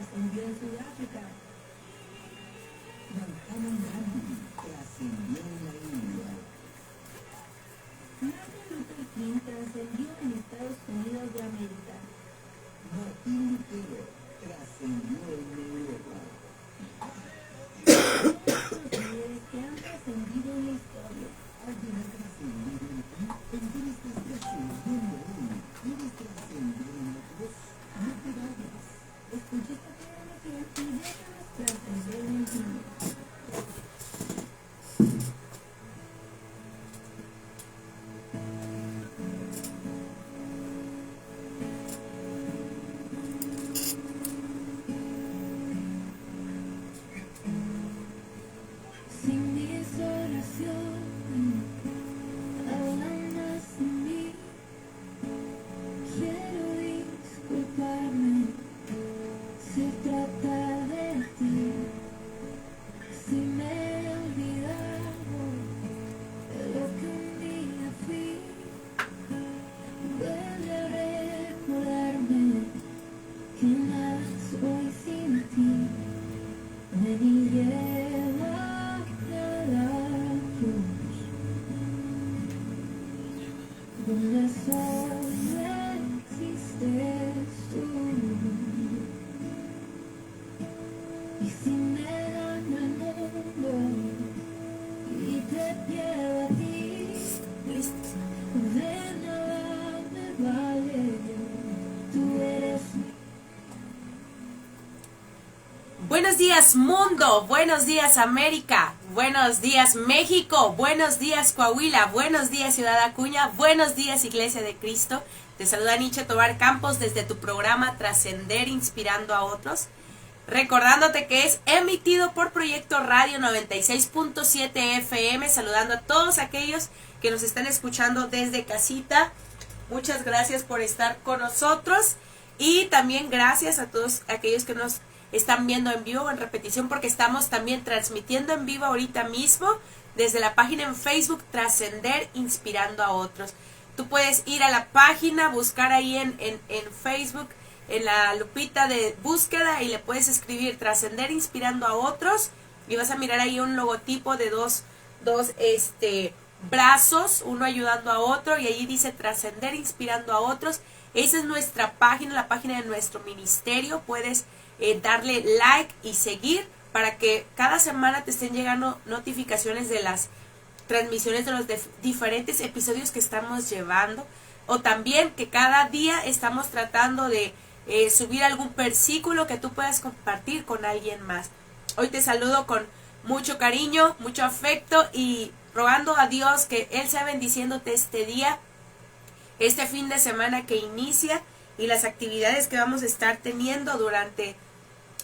trascendió en Sudáfrica. Mahatma Gandhi trascendió en la India. Martin Luther King trascendió en Estados Unidos de América. Martín Lutero trascendió en Europa. Son los líderes que han trascendido en la historia. ¿Alguien ha trascendido en ti? ¿En quién estás trascendiendo hoy? ¿Quieres trascender en otros? No te vayas. Escucha esta programación y déjanos trascender en ti. Buenos días mundo, buenos días América, buenos días México, buenos días Coahuila, buenos días Ciudad Acuña, buenos días Iglesia de Cristo. Te saluda Nietzsche Tobar Campos desde tu programa Trascender Inspirando a Otros. Recordándote que es emitido por Proyecto Radio 96.7 FM, saludando a todos aquellos que nos están escuchando desde casita. Muchas gracias por estar con nosotros y también gracias a todos aquellos que nos están viendo en vivo o en repetición, porque estamos también transmitiendo en vivo ahorita mismo desde la página en Facebook Trascender Inspirando a Otros. Tú puedes ir a la página, buscar ahí en Facebook, en la lupita de búsqueda, y le puedes escribir Trascender Inspirando a Otros y vas a mirar ahí un logotipo de dos brazos, uno ayudando a otro, y allí dice Trascender Inspirando a Otros. Esa es nuestra página, la página de nuestro ministerio. Puedes darle like y seguir para que cada semana te estén llegando notificaciones de las transmisiones de los diferentes episodios que estamos llevando, o también que cada día estamos tratando de subir algún versículo que tú puedas compartir con alguien más. Hoy te saludo con mucho cariño, mucho afecto, y rogando a Dios que Él sea bendiciéndote este día, este fin de semana que inicia, y las actividades que vamos a estar teniendo durante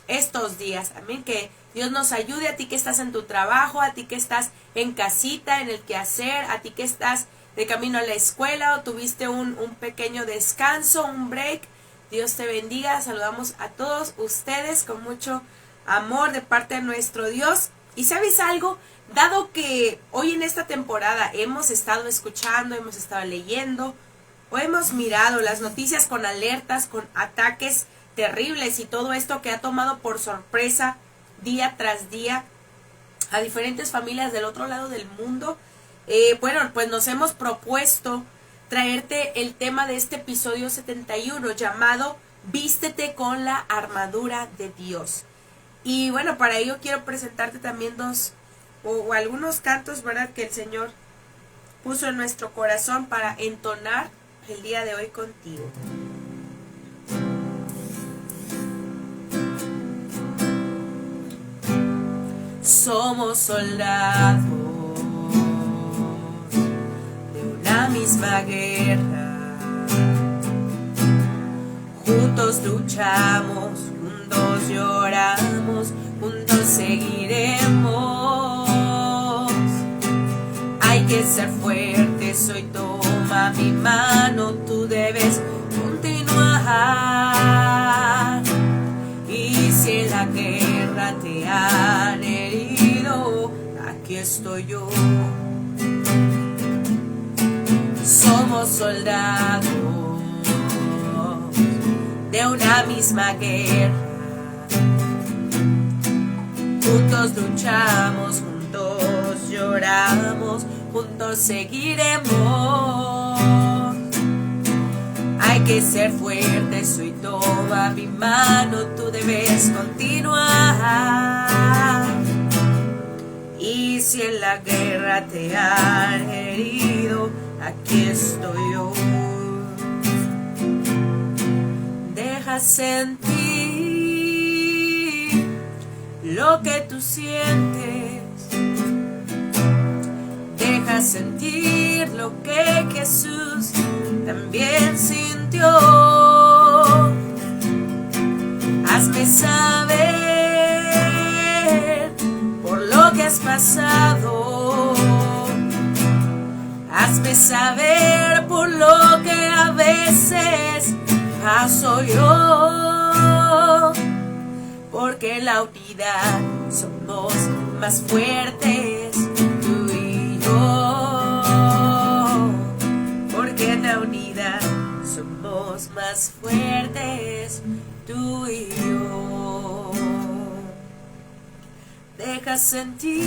estos días. Amén. Que Dios nos ayude, a ti que estás en tu trabajo, a ti que estás en casita, en el quehacer, a ti que estás de camino a la escuela o tuviste un pequeño descanso, un break. Dios te bendiga. Saludamos a todos ustedes con mucho amor de parte de nuestro Dios. Y ¿sabes algo? Dado que hoy en esta temporada hemos estado escuchando, hemos estado leyendo o hemos mirado las noticias con alertas, con ataques terribles y todo esto que ha tomado por sorpresa día tras día a diferentes familias del otro lado del mundo, pues nos hemos propuesto traerte el tema de este episodio 71 llamado Vístete con la armadura de Dios. Y bueno, para ello quiero presentarte también algunos cantos, ¿verdad?, que el Señor puso en nuestro corazón para entonar el día de hoy contigo. Somos soldados de una misma guerra, juntos luchamos, juntos lloramos, juntos seguiremos. Hay que ser fuertes, hoy toma mi mano, tú debes continuar. Y si en la guerra te han herido, aquí estoy yo. Somos soldados de una misma guerra, Juntos luchamos, juntos lloramos, juntos seguiremos. Hay que ser fuerte, soy toma mi mano, tú debes continuar. Y si en la guerra te han herido, aquí estoy yo. Deja sentir lo que tú sientes. Deja sentir lo que Jesús también sintió. Hazme saber por lo que has pasado. Hazme saber por lo que a veces paso yo. Porque en la unidad somos más fuertes, tú y yo. Porque en la unidad somos más fuertes, tú y yo. Deja sentir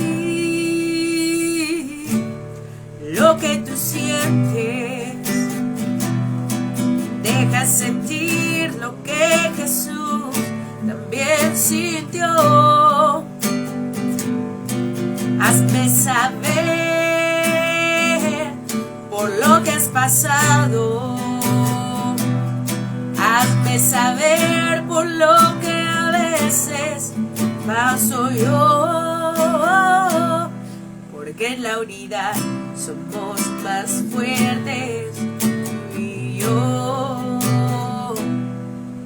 lo que tú sientes. Deja sentir lo que Jesús también sintió. Hazme saber por lo que has pasado. Hazme saber por lo que a veces paso yo. Porque en la unidad somos más fuertes, tú y yo.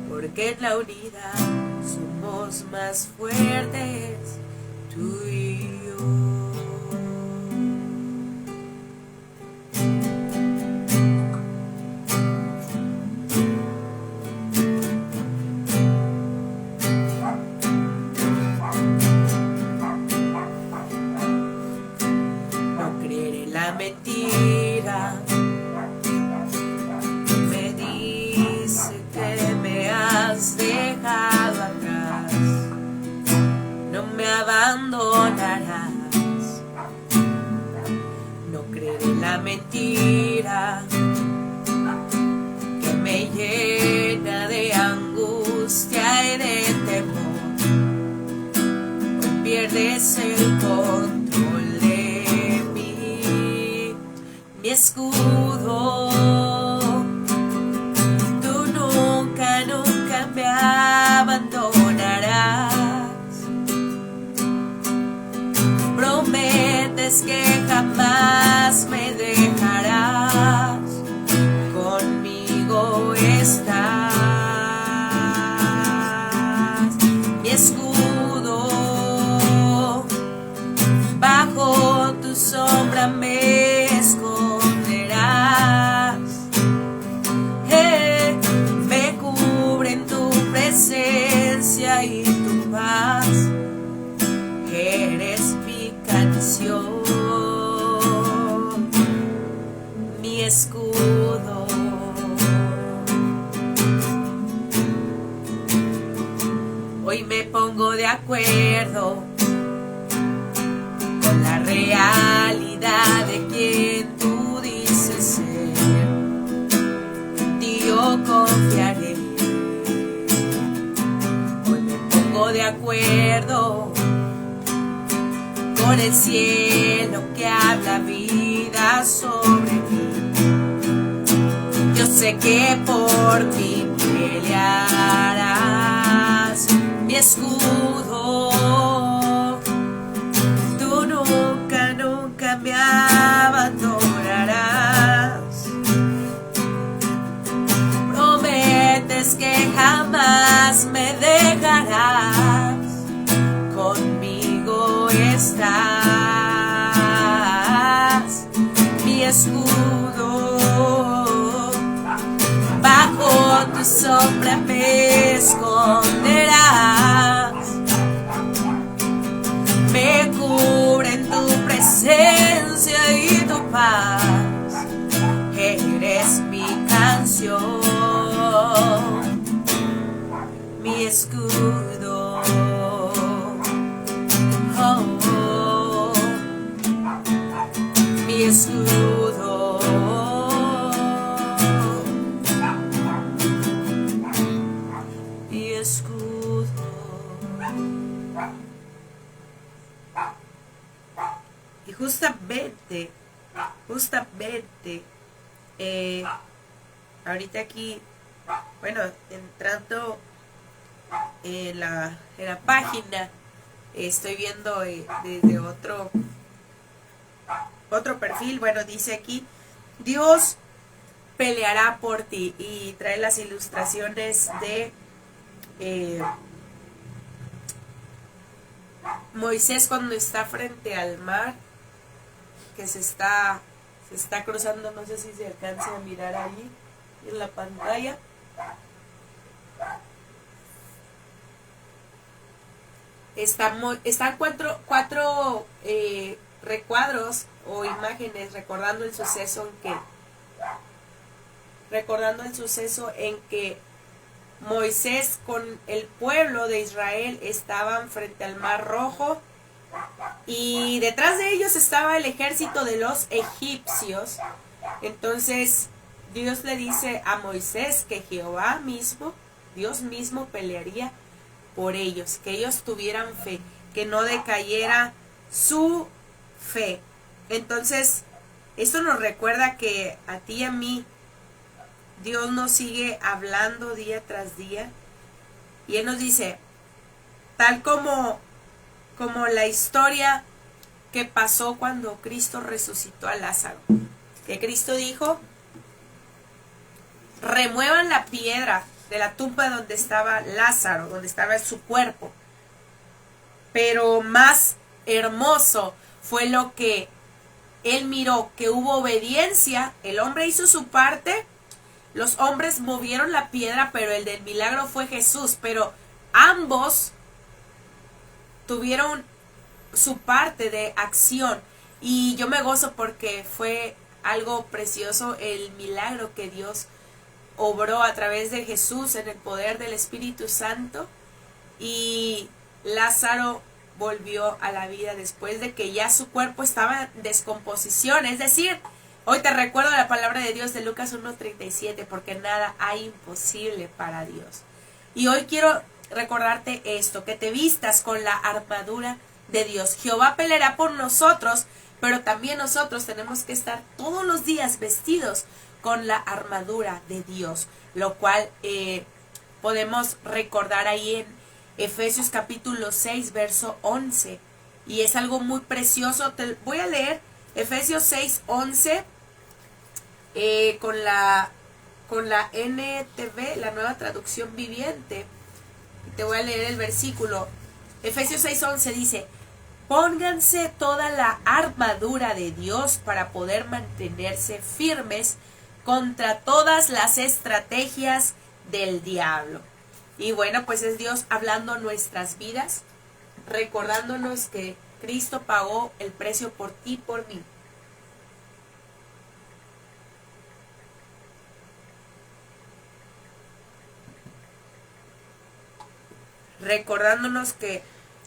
Porque en la unidad somos más fuertes, tú y yo. No creer en la mentira. Me dice que me has dejado atrás, no me abandonarás. No creer en la mentira que me llena de angustia y de temor. Hoy pierdes el control de mí, mi escudo. Tú nunca, nunca me abandonarás. Prometes que jamás me dejarás. Conmigo estás. Mi escudo, bajo tu sombra me esconderás. Me cubre en tu presencia y tu paz. Eres mi canción, mi escudo. Hoy me pongo de acuerdo con la realidad de quien tú dices ser. En ti yo confiaré. Hoy me pongo de acuerdo con el cielo que habla vida sobre mí. Yo sé que por mí pelearás, mi escudo. Tú nunca, nunca me abandonarás. Prometes que jamás me dejarás. Conmigo estás, mi escudo. Bajo tu sombra me esconderás. Me cubre en tu presencia y tu paz. Eres mi canción, mi escudo. escudo. Mi escudo. Y justamente, ahorita aquí, bueno, entrando en la página, estoy viendo desde otro perfil. Bueno, dice aquí, Dios peleará por ti, y trae las ilustraciones de Moisés cuando está frente al mar, que se está cruzando. No sé si se alcanza a mirar ahí en la pantalla. Están cuatro recuadros o imágenes recordando el suceso en que Moisés con el pueblo de Israel estaban frente al Mar Rojo, y detrás de ellos estaba el ejército de los egipcios. Entonces Dios le dice a Moisés que Dios mismo pelearía por ellos, que ellos tuvieran fe, que no decayera su fe. Entonces, esto nos recuerda que a ti y a mí Dios nos sigue hablando día tras día, y Él nos dice, tal como la historia que pasó cuando Cristo resucitó a Lázaro, que Cristo dijo, remuevan la piedra de la tumba donde estaba Lázaro, donde estaba su cuerpo. Pero más hermoso fue lo que Él miró, que hubo obediencia. El hombre hizo su parte, los hombres movieron la piedra, pero el del milagro fue Jesús. Pero ambos tuvieron su parte de acción, y yo me gozo porque fue algo precioso el milagro que Dios obró a través de Jesús en el poder del Espíritu Santo, y Lázaro volvió a la vida después de que ya su cuerpo estaba en descomposición. Es decir, hoy te recuerdo la palabra de Dios de Lucas 1:37, porque nada hay imposible para Dios. Y hoy quiero recordarte esto, que te vistas con la armadura de Dios. Jehová peleará por nosotros, pero también nosotros tenemos que estar todos los días vestidos con la armadura de Dios, lo cual podemos recordar ahí en Efesios capítulo 6, verso 11, y es algo muy precioso. Te voy a leer Efesios 6, 11 con la NTV, la Nueva Traducción Viviente. Te voy a leer el versículo. Efesios 6, 11 dice, pónganse toda la armadura de Dios para poder mantenerse firmes contra todas las estrategias del diablo. Y bueno, pues es Dios hablando nuestras vidas, recordándonos que Cristo pagó el precio por ti y por mí. Recordándonos que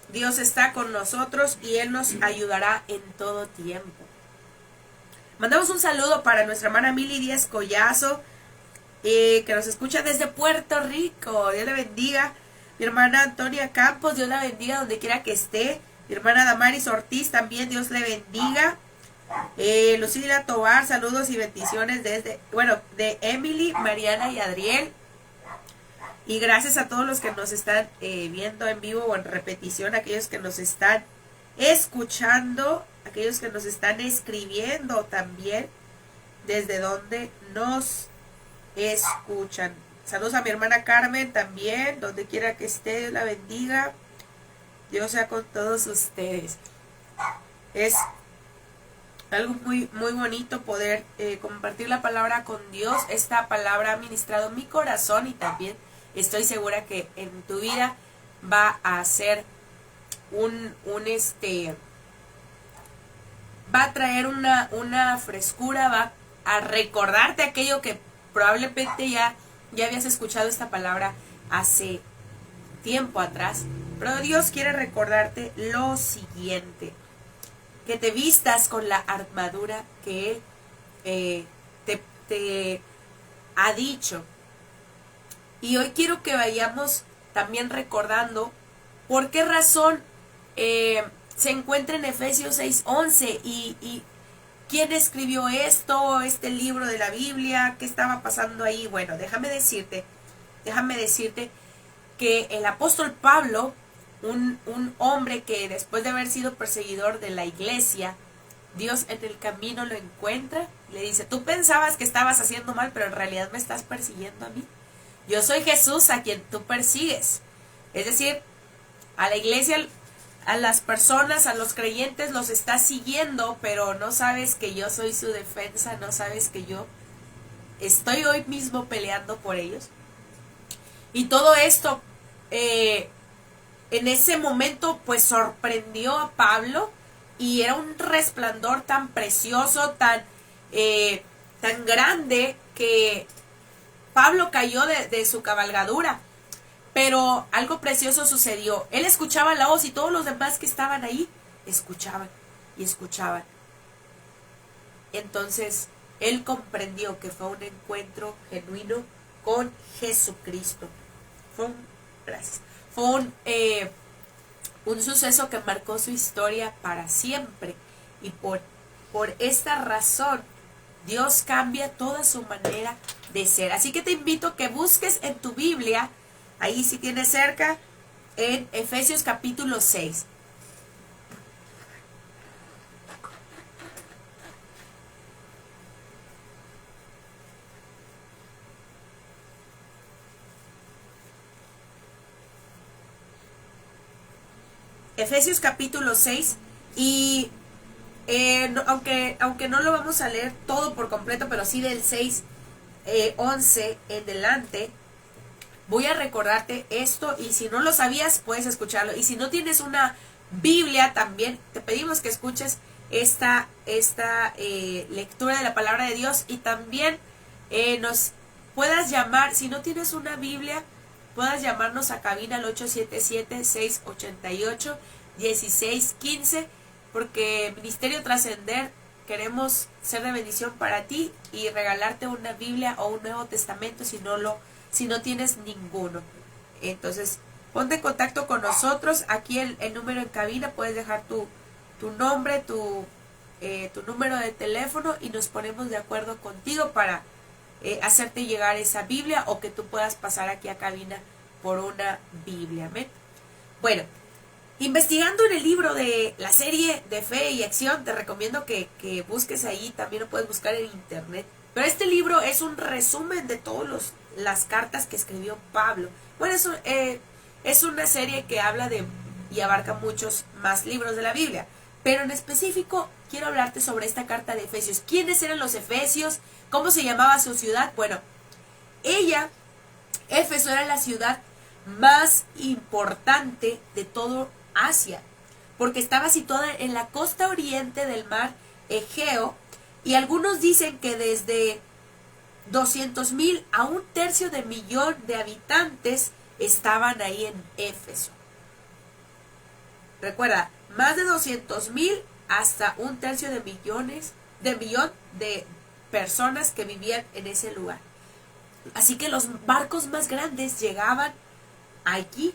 Dios está con nosotros y Él nos ayudará en todo tiempo. Mandamos un saludo para nuestra hermana Mili Díaz Collazo, que nos escucha desde Puerto Rico. Dios le bendiga. Mi hermana Antonia Campos, Dios la bendiga donde quiera que esté. Mi hermana Damaris Ortiz también, Dios le bendiga. Lucila Tobar, saludos y bendiciones de Emily, Mariana y Adriel. Y gracias a todos los que nos están viendo en vivo o en repetición, aquellos que nos están escuchando, aquellos que nos están escribiendo también, desde donde nos escuchan. Saludos a mi hermana Carmen también, donde quiera que esté, Dios la bendiga. Dios sea con todos ustedes. Es algo muy, muy bonito poder compartir la palabra con Dios. Esta palabra ha ministrado mi corazón, y también estoy segura que en tu vida va a ser va a traer una frescura, va a recordarte aquello que probablemente ya habías escuchado esta palabra hace tiempo atrás, pero Dios quiere recordarte lo siguiente. que te vistas con la armadura que Él te ha dicho. Y hoy quiero que vayamos también recordando por qué razón se encuentra en Efesios 6:11 y quién escribió esto, este libro de la Biblia, qué estaba pasando ahí. Bueno, déjame decirte que el apóstol Pablo, un hombre que después de haber sido perseguidor de la iglesia, Dios en el camino lo encuentra y le dice, tú pensabas que estabas haciendo mal, pero en realidad me estás persiguiendo a mí. Yo soy Jesús a quien tú persigues. Es decir, a la iglesia, a las personas, a los creyentes los estás siguiendo, pero no sabes que yo soy su defensa, no sabes que yo estoy hoy mismo peleando por ellos. Y todo esto en ese momento pues sorprendió a Pablo y era un resplandor tan precioso, tan grande que Pablo cayó de su cabalgadura. Pero algo precioso sucedió. Él escuchaba la voz y todos los demás que estaban ahí escuchaban y escuchaban. Entonces él comprendió que fue un encuentro genuino con Jesucristo. Fue un suceso que marcó su historia para siempre. Y por esta razón Dios cambia toda su manera de ser. Así que te invito a que busques en tu Biblia, ahí si tienes cerca, en Efesios capítulo 6. Efesios capítulo 6 y aunque no lo vamos a leer todo por completo, pero sí del 6:11 en delante, voy a recordarte esto y si no lo sabías puedes escucharlo. Y si no tienes una Biblia también, te pedimos que escuches esta lectura de la palabra de Dios y también nos puedas llamar, si no tienes una Biblia, puedas llamarnos a cabina al 877-688-1615, porque Ministerio Trascender queremos ser de bendición para ti y regalarte una Biblia o un Nuevo Testamento si no tienes ninguno. Entonces, ponte en contacto con nosotros. Aquí el número en cabina, puedes dejar tu nombre, tu número de teléfono y nos ponemos de acuerdo contigo para hacerte llegar esa Biblia o que tú puedas pasar aquí a cabina por una Biblia. ¿Amén? Bueno, investigando en el libro de la serie de Fe y Acción, te recomiendo que busques ahí, también lo puedes buscar en internet. Pero este libro es un resumen de todas las cartas que escribió Pablo. Bueno, es una serie que habla y abarca muchos más libros de la Biblia. Pero en específico quiero hablarte sobre esta carta de Efesios. ¿Quiénes eran los efesios? ¿Cómo se llamaba su ciudad? Bueno, Éfeso era la ciudad más importante de todo Asia, porque estaba situada en la costa oriente del mar Egeo, y algunos dicen que desde 200,000 a 1/3 de habitantes estaban ahí en Éfeso. Recuerda, más de 200,000 hasta 1/3 de millón de personas que vivían en ese lugar. Así que los barcos más grandes llegaban allí,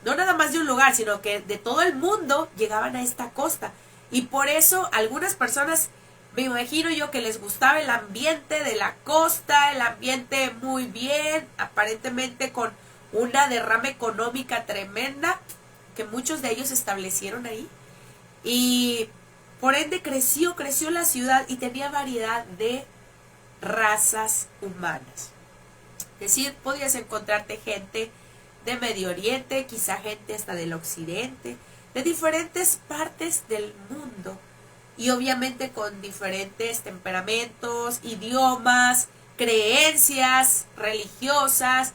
no nada más de un lugar, sino que de todo el mundo llegaban a esta costa. Y por eso algunas personas, me imagino yo, que les gustaba el ambiente de la costa, el ambiente muy bien, aparentemente con una derrama económica tremenda, que muchos de ellos se establecieron ahí. Y por ende creció la ciudad y tenía variedad de razas humanas. Es decir, podías encontrarte gente de Medio Oriente, quizá gente hasta del Occidente, de diferentes partes del mundo, y obviamente con diferentes temperamentos, idiomas, creencias religiosas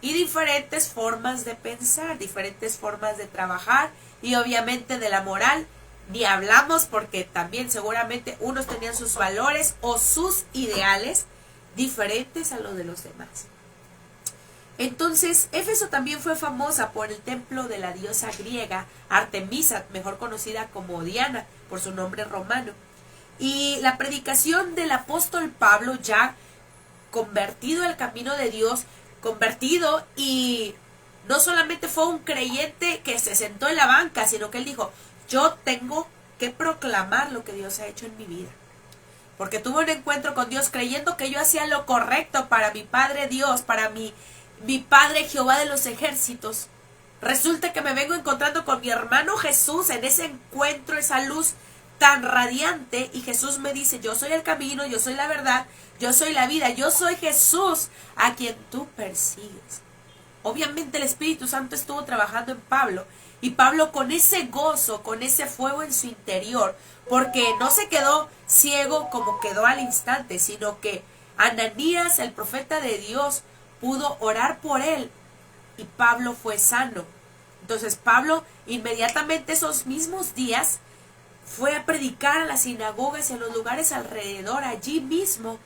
y diferentes formas de pensar, diferentes formas de trabajar, y obviamente de la moral ni hablamos, porque también seguramente unos tenían sus valores o sus ideales diferentes a los de los demás. Entonces, Éfeso también fue famosa por el templo de la diosa griega Artemisa, mejor conocida como Diana, por su nombre romano. Y la predicación del apóstol Pablo, ya convertido al camino de Dios, convertido, y no solamente fue un creyente que se sentó en la banca, sino que él dijo, yo tengo que proclamar lo que Dios ha hecho en mi vida. Porque tuve un encuentro con Dios creyendo que yo hacía lo correcto para mi Padre Dios, para mi Padre Jehová de los ejércitos. Resulta que me vengo encontrando con mi hermano Jesús en ese encuentro, esa luz tan radiante, y Jesús me dice, yo soy el camino, yo soy la verdad, yo soy la vida, yo soy Jesús a quien tú persigues. Obviamente el Espíritu Santo estuvo trabajando en Pablo, y Pablo con ese gozo, con ese fuego en su interior, porque no se quedó ciego como quedó al instante, sino que Ananías, el profeta de Dios, pudo orar por él y Pablo fue sano. Entonces Pablo inmediatamente esos mismos días fue a predicar a las sinagogas y a los lugares alrededor, allí mismo,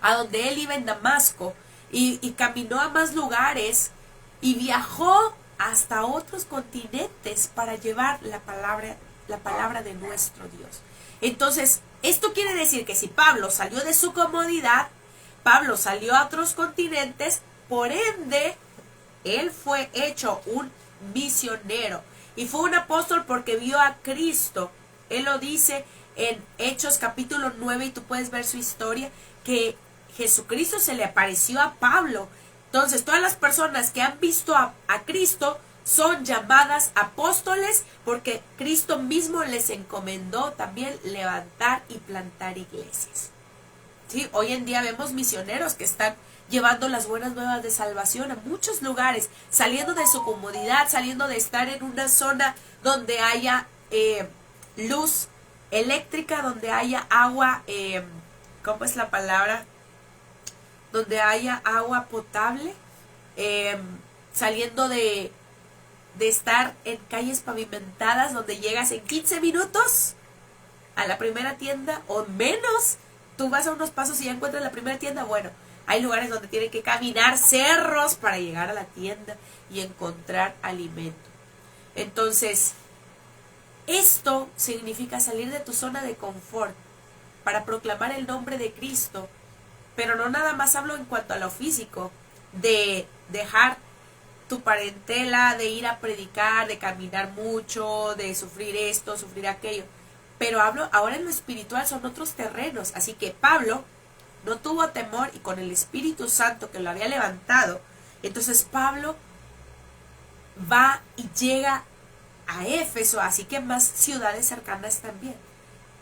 a donde él iba en Damasco, y caminó a más lugares y viajó hasta otros continentes para llevar la palabra de nuestro Dios. Entonces, esto quiere decir que si Pablo salió de su comodidad, Pablo salió a otros continentes, por ende, él fue hecho un misionero. Y fue un apóstol porque vio a Cristo. Él lo dice en Hechos capítulo 9, y tú puedes ver su historia, que Jesucristo se le apareció a Pablo. Entonces, todas las personas que han visto a Cristo son llamadas apóstoles, porque Cristo mismo les encomendó también levantar y plantar iglesias. ¿Sí? Hoy en día vemos misioneros que están llevando las buenas nuevas de salvación a muchos lugares, saliendo de su comodidad, saliendo de estar en una zona donde haya luz eléctrica, donde haya agua, ¿cómo es la palabra? Donde haya agua potable, saliendo de estar en calles pavimentadas donde llegas en 15 minutos a la primera tienda o menos. Tú vas a unos pasos y ya encuentras la primera tienda. Bueno, hay lugares donde tienen que caminar cerros para llegar a la tienda y encontrar alimento. Entonces, esto significa salir de tu zona de confort para proclamar el nombre de Cristo. Pero no nada más hablo en cuanto a lo físico, de dejar tu parentela, de ir a predicar, de caminar mucho, de sufrir esto, sufrir aquello. Pero hablo ahora en lo espiritual, son otros terrenos. Así que Pablo no tuvo temor, y con el Espíritu Santo que lo había levantado, entonces Pablo va y llega a Éfeso, así que más ciudades cercanas también.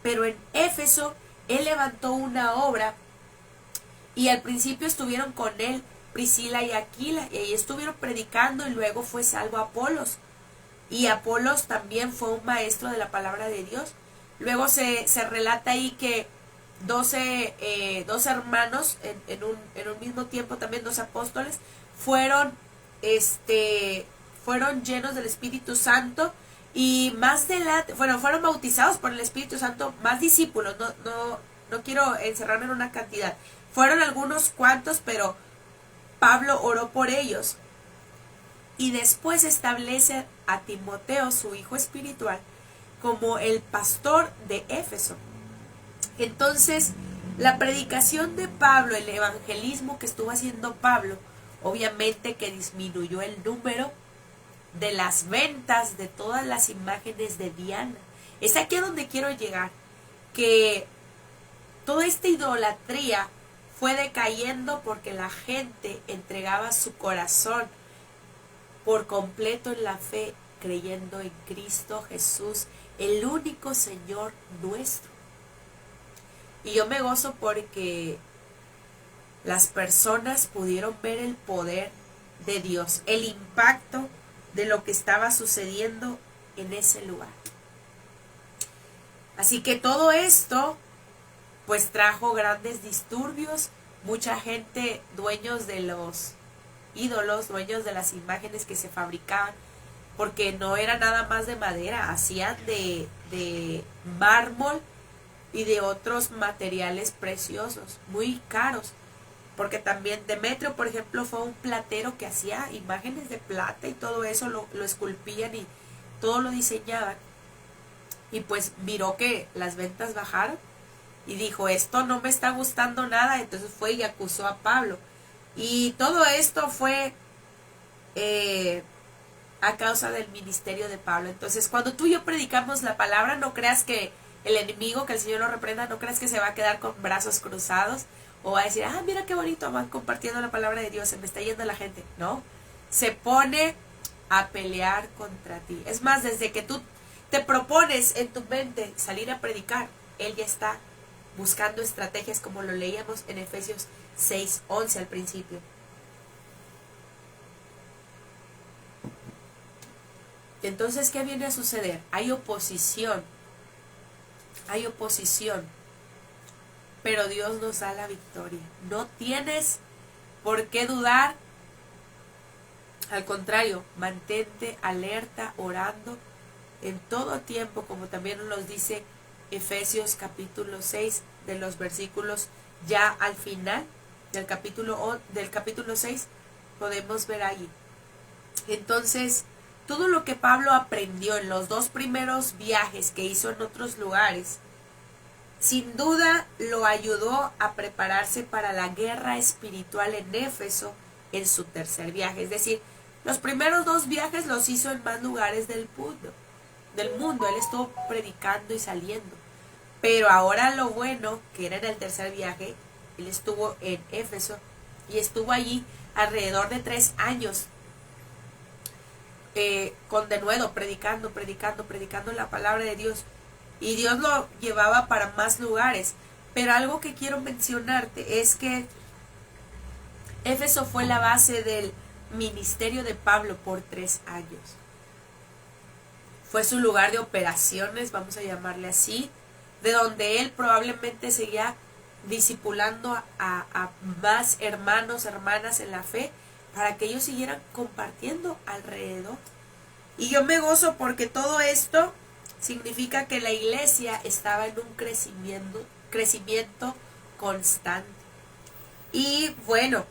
Pero en Éfeso él levantó una obra, y al principio estuvieron con él Priscila y Aquila, y ahí estuvieron predicando, y luego fue salvo Apolos. Y Apolos también fue un maestro de la palabra de Dios. Luego se relata ahí que 12 hermanos en un mismo tiempo, también 12 apóstoles, fueron llenos del Espíritu Santo, y más adelante, fueron bautizados por el Espíritu Santo, más discípulos, no quiero encerrarme en una cantidad, fueron algunos cuantos, pero Pablo oró por ellos, y después establece a Timoteo, su hijo espiritual, como el pastor de Éfeso. Entonces, la predicación de Pablo, el evangelismo que estuvo haciendo Pablo, obviamente que disminuyó el número de las ventas de todas las imágenes de Diana. Es aquí a donde quiero llegar, que toda esta idolatría fue decayendo porque la gente entregaba su corazón por completo en la fe, creyendo en Cristo Jesús, el único Señor nuestro. Y yo me gozo porque las personas pudieron ver el poder de Dios, el impacto de lo que estaba sucediendo en ese lugar. Así que todo esto pues trajo grandes disturbios, mucha gente, dueños de los ídolos, dueños de las imágenes que se fabricaban, porque no era nada más de madera, hacían de mármol y de otros materiales preciosos, muy caros. porque también Demetrio, por ejemplo, fue un platero que hacía imágenes de plata y todo eso, lo esculpían y todo lo diseñaban. Y pues miró que las ventas bajaron y dijo, esto no me está gustando nada, entonces fue y acusó a Pablo. Y todo esto fue a causa del ministerio de Pablo. Entonces, cuando tú y yo predicamos la palabra, no creas que el enemigo, que el Señor lo reprenda, no creas que se va a quedar con brazos cruzados o va a decir, ah, mira qué bonito, van compartiendo la palabra de Dios, se me está yendo la gente. No, se pone a pelear contra ti. Es más, desde que tú te propones en tu mente salir a predicar, Él ya está buscando estrategias, como lo leíamos en Efesios 6:11 al principio. Entonces, ¿qué viene a suceder? Hay oposición, pero Dios nos da la victoria. No tienes por qué dudar, al contrario, mantente alerta, orando en todo tiempo, como también nos dice Efesios capítulo 6, de los versículos ya al final del capítulo 6, podemos ver allí. Entonces, todo lo que Pablo aprendió en los 2 primeros viajes que hizo en otros lugares, sin duda lo ayudó a prepararse para la guerra espiritual en Éfeso en su tercer viaje. Es decir, los primeros 2 viajes los hizo en más lugares del mundo. Él estuvo predicando y saliendo. Pero ahora lo bueno, que era en el tercer viaje, él estuvo en Éfeso y estuvo allí alrededor de 3 años. Con denuedo, predicando la palabra de Dios, y Dios lo llevaba para más lugares. Pero algo que quiero mencionarte es que Éfeso fue la base del ministerio de Pablo por 3 años. Fue su lugar de operaciones, vamos a llamarle así, de donde él probablemente seguía discipulando a más hermanos, hermanas en la fe, para que ellos siguieran compartiendo alrededor. Y yo me gozo porque todo esto significa que la iglesia estaba en un crecimiento constante. Y bueno,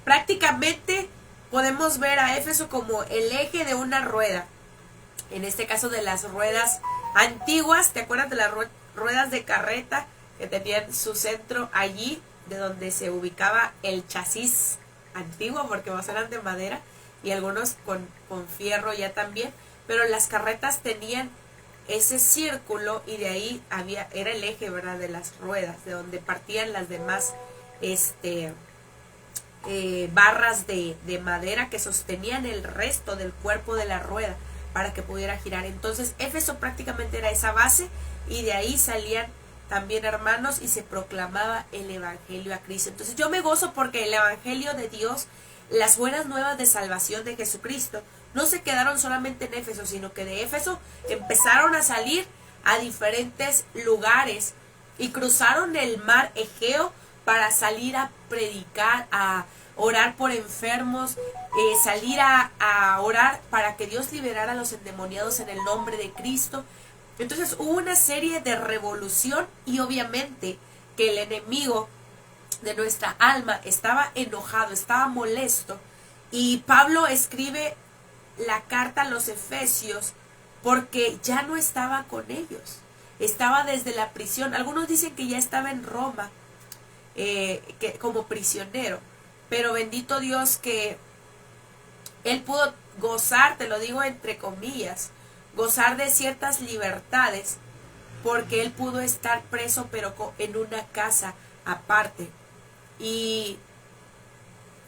prácticamente podemos ver a Éfeso como el eje de una rueda. En este caso de las ruedas antiguas, ¿te acuerdas de las ruedas de carreta que tenían su centro allí, de donde se ubicaba el chasis antiguo, porque más eran de madera y algunos con fierro ya también, pero las carretas tenían ese círculo y de ahí era el eje, ¿verdad?, de las ruedas, de donde partían las demás barras de madera que sostenían el resto del cuerpo de la rueda para que pudiera girar. Entonces Éfeso prácticamente era esa base, y de ahí salían también hermanos y se proclamaba el evangelio a Cristo. Entonces yo me gozo porque el evangelio de Dios, las buenas nuevas de salvación de Jesucristo, no se quedaron solamente en Éfeso, sino que de Éfeso empezaron a salir a diferentes lugares y cruzaron el mar Egeo para salir a predicar, a orar por enfermos, salir a orar para que Dios liberara a los endemoniados en el nombre de Cristo. Entonces hubo una serie de revolución, y obviamente que el enemigo de nuestra alma estaba enojado, estaba molesto, y Pablo escribe la carta a los Efesios porque ya no estaba con ellos, estaba desde la prisión. Algunos dicen que ya estaba en Roma como prisionero, pero bendito Dios que él pudo gozar, te lo digo entre comillas, gozar de ciertas libertades, porque él pudo estar preso pero en una casa aparte. Y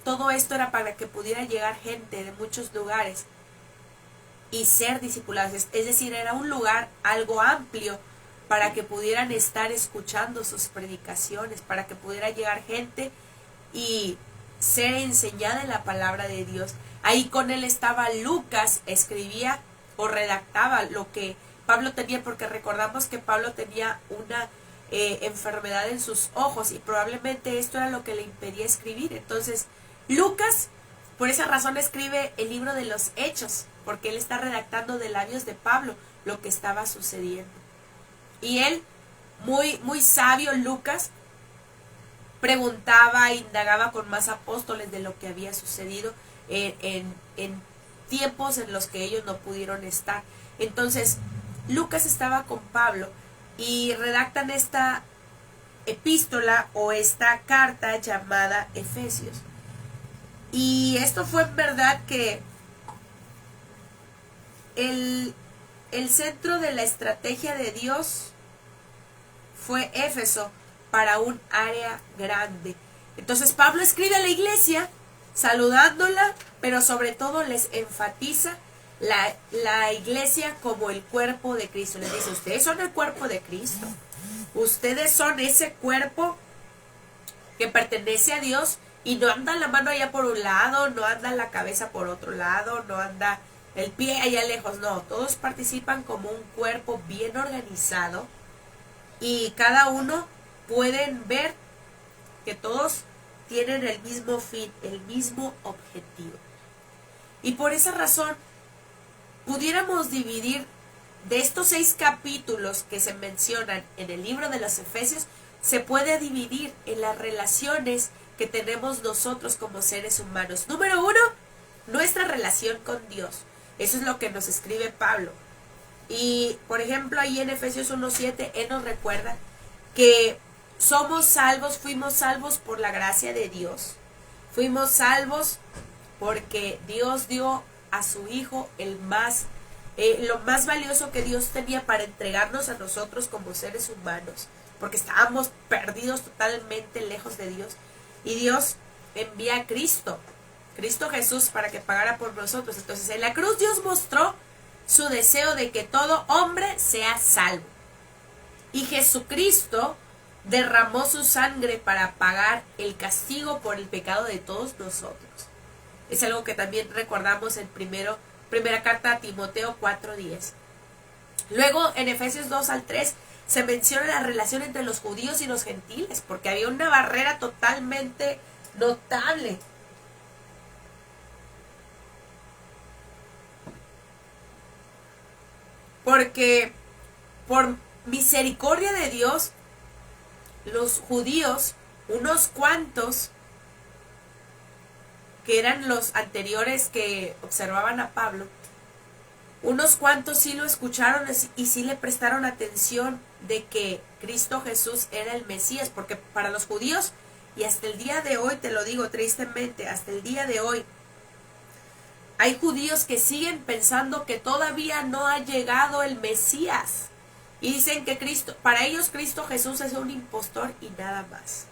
todo esto era para que pudiera llegar gente de muchos lugares y ser discipulados. Es decir, era un lugar algo amplio para que pudieran estar escuchando sus predicaciones, para que pudiera llegar gente y ser enseñada en la palabra de Dios. Ahí con él estaba Lucas, escribía o redactaba lo que Pablo tenía, porque recordamos que Pablo tenía una enfermedad en sus ojos, y probablemente esto era lo que le impedía escribir. Entonces Lucas, por esa razón, escribe el libro de los Hechos, porque él está redactando de labios de Pablo lo que estaba sucediendo. Y él, muy, muy sabio, Lucas, preguntaba, indagaba con más apóstoles de lo que había sucedido en tiempos en los que ellos no pudieron estar. Entonces, Lucas estaba con Pablo y redactan esta epístola o esta carta llamada Efesios. Y esto fue en verdad que el centro de la estrategia de Dios fue Éfeso para un área grande. Entonces Pablo escribe a la iglesia saludándola, pero sobre todo les enfatiza la iglesia como el cuerpo de Cristo. Les dice, ustedes son el cuerpo de Cristo. Ustedes son ese cuerpo que pertenece a Dios y no anda la mano allá por un lado, no anda la cabeza por otro lado, no anda el pie allá lejos, no. Todos participan como un cuerpo bien organizado y cada uno pueden ver que todos tienen el mismo fin, el mismo objetivo. Y por esa razón, pudiéramos dividir de estos 6 capítulos que se mencionan en el libro de los Efesios, se puede dividir en las relaciones que tenemos nosotros como seres humanos. Número 1, nuestra relación con Dios. Eso es lo que nos escribe Pablo. Y, por ejemplo, ahí en Efesios 1:7, él nos recuerda que somos salvos, fuimos salvos por la gracia de Dios. Fuimos salvos porque Dios dio a su Hijo lo más valioso que Dios tenía para entregarnos a nosotros como seres humanos, porque estábamos perdidos totalmente lejos de Dios. Y Dios envía a Cristo Jesús para que pagara por nosotros. Entonces en la cruz Dios mostró su deseo de que todo hombre sea salvo. Y Jesucristo derramó su sangre para pagar el castigo por el pecado de todos nosotros. Es algo que también recordamos en primera carta a Timoteo 4:10. Luego en Efesios 2-3 se menciona la relación entre los judíos y los gentiles, porque había una barrera totalmente notable. Porque por misericordia de Dios, los judíos, unos cuantos, que eran los anteriores que observaban a Pablo, unos cuantos sí lo escucharon y sí le prestaron atención de que Cristo Jesús era el Mesías, porque para los judíos, y hasta el día de hoy, te lo digo tristemente, hasta el día de hoy, hay judíos que siguen pensando que todavía no ha llegado el Mesías. Y dicen que para ellos Cristo Jesús es un impostor y nada más.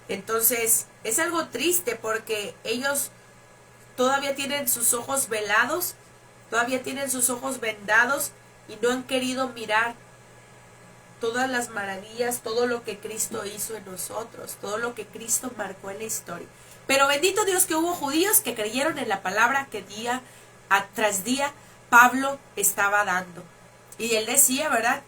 Entonces, es algo triste porque ellos todavía tienen sus ojos velados, todavía tienen sus ojos vendados y no han querido mirar todas las maravillas, todo lo que Cristo hizo en nosotros, todo lo que Cristo marcó en la historia. Pero bendito Dios que hubo judíos que creyeron en la palabra que día tras día Pablo estaba dando. Y él decía, ¿verdad?,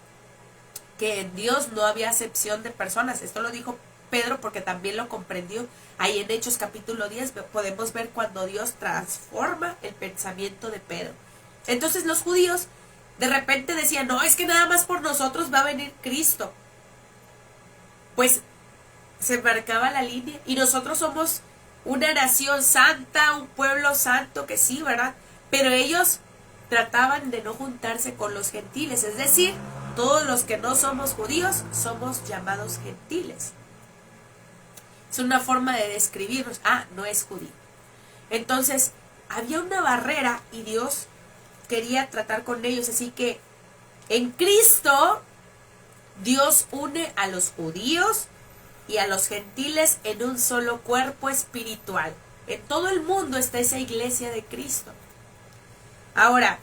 que en Dios no había acepción de personas. Esto lo dijo Pedro porque también lo comprendió. Ahí en Hechos capítulo 10 podemos ver cuando Dios transforma el pensamiento de Pedro. Entonces los judíos de repente decían, no, es que nada más por nosotros va a venir Cristo. Pues se marcaba la línea y nosotros somos una nación santa, un pueblo santo, que sí, ¿verdad? Pero ellos trataban de no juntarse con los gentiles, es decir, todos los que no somos judíos somos llamados gentiles. Es una forma de describirnos. No es judío. Entonces, había una barrera y Dios quería tratar con ellos. Así que en Cristo, Dios une a los judíos y a los gentiles en un solo cuerpo espiritual. En todo el mundo está esa iglesia de Cristo. Ahora,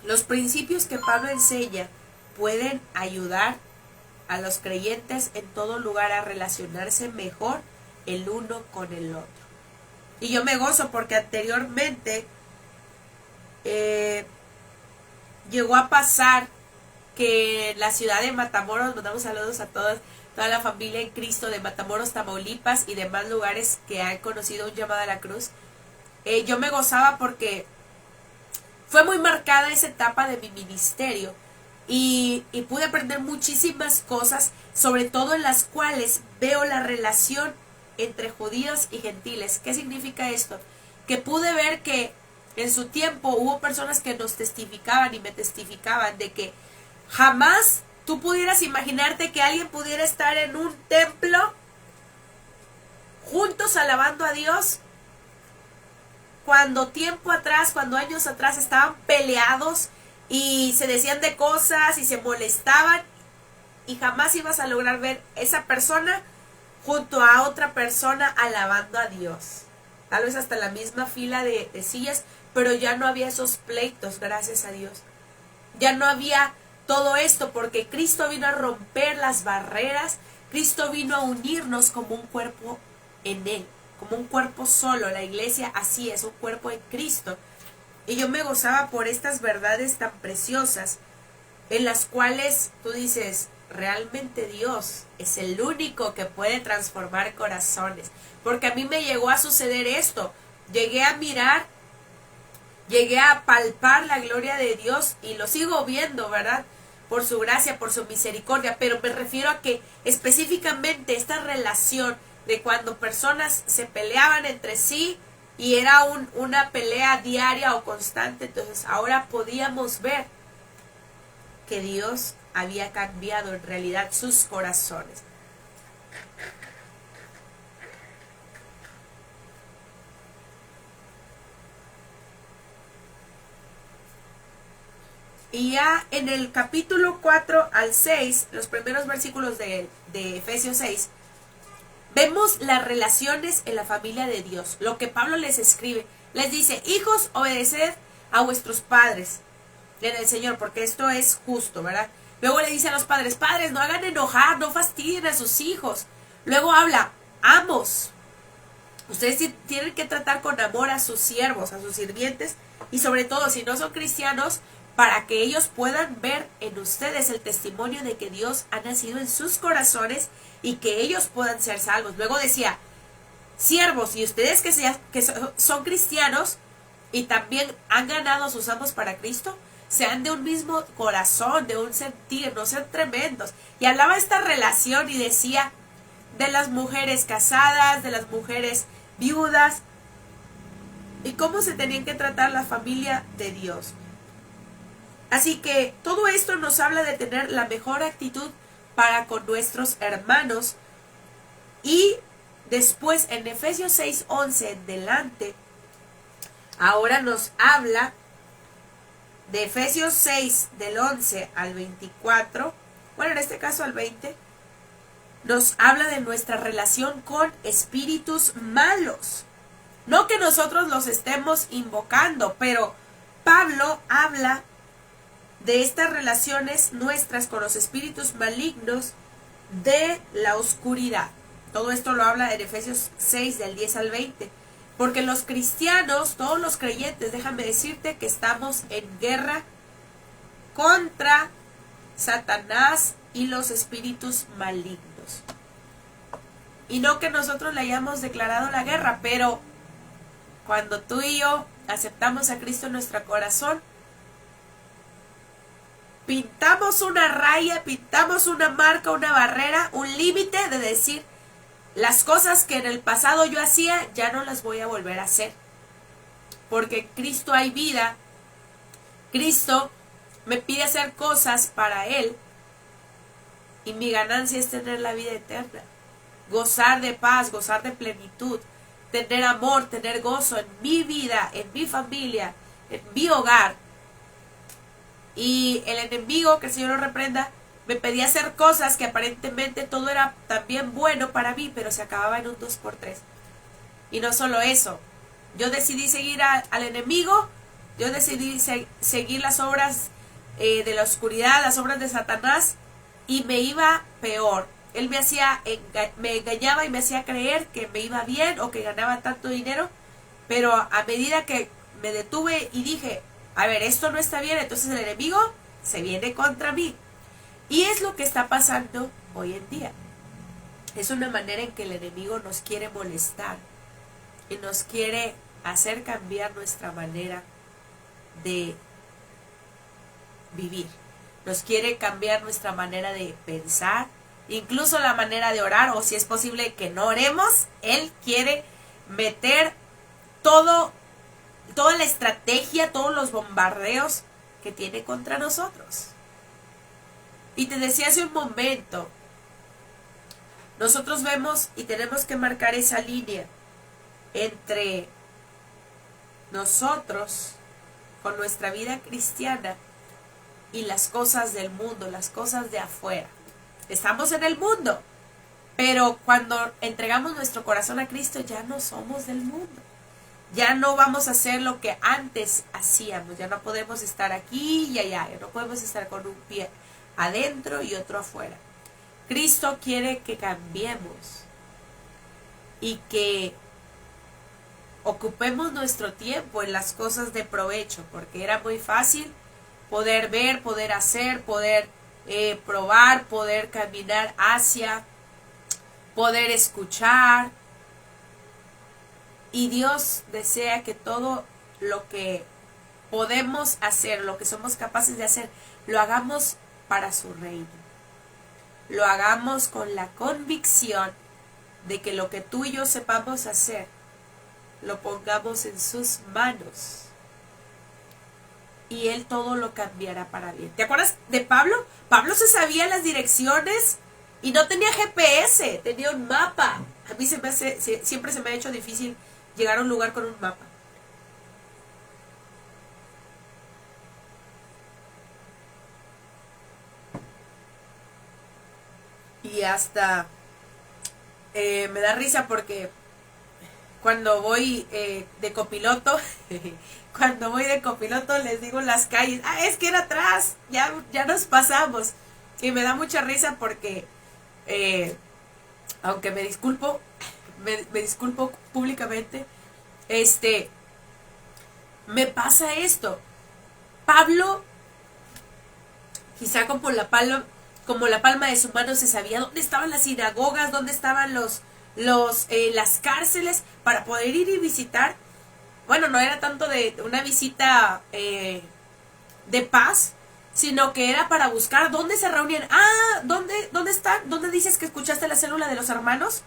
los principios que Pablo enseña pueden ayudar a los creyentes en todo lugar a relacionarse mejor el uno con el otro. Y yo me gozo porque anteriormente llegó a pasar que en la ciudad de Matamoros, mandamos saludos a toda la familia en Cristo de Matamoros, Tamaulipas y demás lugares que han conocido un llamado a la cruz. Yo me gozaba porque fue muy marcada esa etapa de mi ministerio. Y pude aprender muchísimas cosas sobre todo en las cuales veo la relación entre judíos y gentiles. ¿Qué significa esto? Que pude ver que en su tiempo hubo personas que nos testificaban y me testificaban de que jamás tú pudieras imaginarte que alguien pudiera estar en un templo juntos alabando a Dios cuando tiempo atrás, cuando años atrás estaban peleados y se decían de cosas y se molestaban, y jamás ibas a lograr ver esa persona junto a otra persona alabando a Dios. Tal vez hasta la misma fila de sillas, pero ya no había esos pleitos, gracias a Dios. Ya no había todo esto porque Cristo vino a romper las barreras. Cristo vino a unirnos como un cuerpo en Él, como un cuerpo solo. La iglesia así es, un cuerpo en Cristo. Y yo me gozaba por estas verdades tan preciosas en las cuales tú dices, realmente Dios es el único que puede transformar corazones. Porque a mí me llegó a suceder esto. Llegué a mirar, llegué a palpar la gloria de Dios y lo sigo viendo, ¿verdad? Por su gracia, por su misericordia. Pero me refiero a que específicamente esta relación de cuando personas se peleaban entre sí y era una pelea diaria o constante, entonces ahora podíamos ver que Dios había cambiado en realidad sus corazones. Y ya en el capítulo 4 al 6, los primeros versículos de Efesios 6, vemos las relaciones en la familia de Dios. Lo que Pablo les escribe, les dice, hijos, obedeced a vuestros padres en el Señor, porque esto es justo, ¿verdad? Luego le dice a los padres, padres, no hagan enojar, no fastidien a sus hijos. Luego habla, amos. Ustedes tienen que tratar con amor a sus siervos, a sus sirvientes, y sobre todo, si no son cristianos, para que ellos puedan ver en ustedes el testimonio de que Dios ha nacido en sus corazones y que ellos puedan ser salvos. Luego decía, siervos, y ustedes que son cristianos y también han ganado a sus amos para Cristo, sean de un mismo corazón, de un sentir, no sean tremendos. Y hablaba esta relación y decía de las mujeres casadas, de las mujeres viudas, y cómo se tenían que tratar la familia de Dios. Así que todo esto nos habla de tener la mejor actitud para con nuestros hermanos. Y después en Efesios 6:11 en delante, ahora nos habla de Efesios 6 del 11 al 24, bueno, en este caso al 20, nos habla de nuestra relación con espíritus malos. No que nosotros los estemos invocando, pero Pablo habla de estas relaciones nuestras con los espíritus malignos de la oscuridad. Todo esto lo habla en Efesios 6 del 10 al 20. Porque los cristianos, todos los creyentes, déjame decirte que estamos en guerra contra Satanás y los espíritus malignos. Y no que nosotros le hayamos declarado la guerra, pero cuando tú y yo aceptamos a Cristo en nuestro corazón, pintamos una raya, pintamos una marca, una barrera, un límite de decir, las cosas que en el pasado yo hacía, ya no las voy a volver a hacer. Porque en Cristo hay vida. Cristo me pide hacer cosas para Él. Y mi ganancia es tener la vida eterna. Gozar de paz, gozar de plenitud. Tener amor, tener gozo en mi vida, en mi familia, en mi hogar. Y el enemigo, que el Señor lo reprenda, me pedía hacer cosas que aparentemente todo era también bueno para mí, pero se acababa en un 2x3. Y no solo eso, yo decidí seguir al enemigo, yo decidí seguir las obras de la oscuridad, las obras de Satanás, y me iba peor. Él me engañaba y me hacía creer que me iba bien o que ganaba tanto dinero, pero a medida que me detuve y dije, a ver, esto no está bien, entonces el enemigo se viene contra mí. Y es lo que está pasando hoy en día. Es una manera en que el enemigo nos quiere molestar y nos quiere hacer cambiar nuestra manera de vivir. Nos quiere cambiar nuestra manera de pensar, incluso la manera de orar, o si es posible que no oremos. Él quiere meter toda la estrategia, todos los bombardeos que tiene contra nosotros. Y te decía hace un momento, nosotros vemos y tenemos que marcar esa línea entre nosotros con nuestra vida cristiana y las cosas del mundo, las cosas de afuera. Estamos en el mundo, pero cuando entregamos nuestro corazón a Cristo ya no somos del mundo. Ya no vamos a hacer lo que antes hacíamos, ya no podemos estar aquí y allá, ya no podemos estar con un pie adentro y otro afuera. Cristo quiere que cambiemos y que ocupemos nuestro tiempo en las cosas de provecho, porque era muy fácil poder ver, poder hacer, poder probar, poder caminar hacia, poder escuchar. Y Dios desea que todo lo que podemos hacer, lo que somos capaces de hacer, lo hagamos para su reino. Lo hagamos con la convicción de que lo que tú y yo sepamos hacer, lo pongamos en sus manos. Y Él todo lo cambiará para bien. ¿Te acuerdas de Pablo? Pablo se sabía las direcciones y no tenía GPS, tenía un mapa. A mí siempre se me ha hecho difícil llegar a un lugar con un mapa. Y hasta me da risa porque cuando voy de copiloto, les digo en las calles, es que era atrás, ya nos pasamos. Y me da mucha risa porque, aunque me disculpo públicamente, me pasa esto. Pablo, quizá como la palma de su mano, se sabía dónde estaban las sinagogas, dónde estaban las cárceles para poder ir y visitar. Bueno, no era tanto de una visita de paz, sino que era para buscar dónde se reunían. ¿Dónde están? ¿Dónde dices que escuchaste la célula de los hermanos?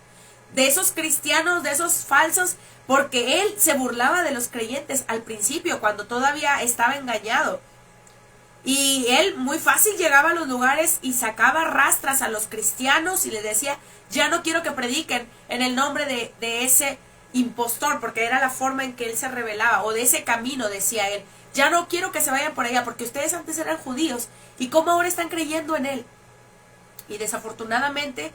De esos cristianos, de esos falsos, porque él se burlaba de los creyentes al principio, cuando todavía estaba engañado. Y él muy fácil llegaba a los lugares y sacaba rastras a los cristianos y les decía, ya no quiero que prediquen en el nombre de ese impostor, porque era la forma en que él se revelaba, o de ese camino, decía él. Ya no quiero que se vayan por allá, porque ustedes antes eran judíos, y cómo ahora están creyendo en él. Y desafortunadamente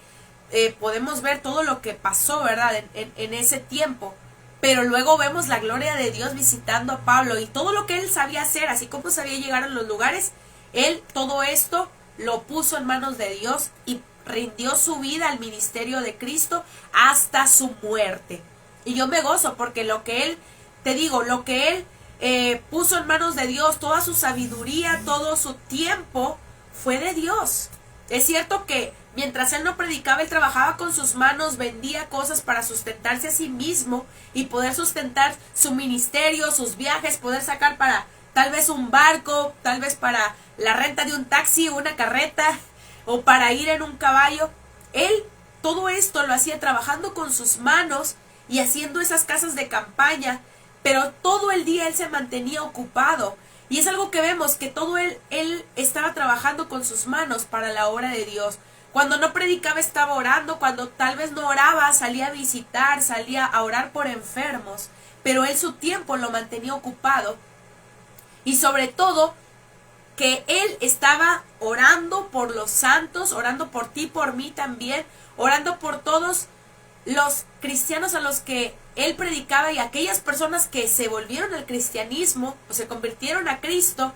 podemos ver todo lo que pasó, ¿verdad? En ese tiempo. Pero luego vemos la gloria de Dios visitando a Pablo y todo lo que él sabía hacer, así como sabía llegar a los lugares, él todo esto lo puso en manos de Dios y rindió su vida al ministerio de Cristo hasta su muerte. Y yo me gozo porque lo que él puso en manos de Dios, toda su sabiduría, todo su tiempo, fue de Dios. Es cierto que mientras él no predicaba, él trabajaba con sus manos, vendía cosas para sustentarse a sí mismo y poder sustentar su ministerio, sus viajes, poder sacar para tal vez un barco, tal vez para la renta de un taxi o una carreta, o para ir en un caballo. Él todo esto lo hacía trabajando con sus manos y haciendo esas casas de campaña, pero todo el día él se mantenía ocupado. Y es algo que vemos, que todo él estaba trabajando con sus manos para la obra de Dios. Cuando no predicaba estaba orando, cuando tal vez no oraba salía a visitar, salía a orar por enfermos, pero él su tiempo lo mantenía ocupado. Y sobre todo, que él estaba orando por los santos, orando por ti, por mí también, orando por todos los cristianos a los que él predicaba y aquellas personas que se volvieron al cristianismo o se convirtieron a Cristo,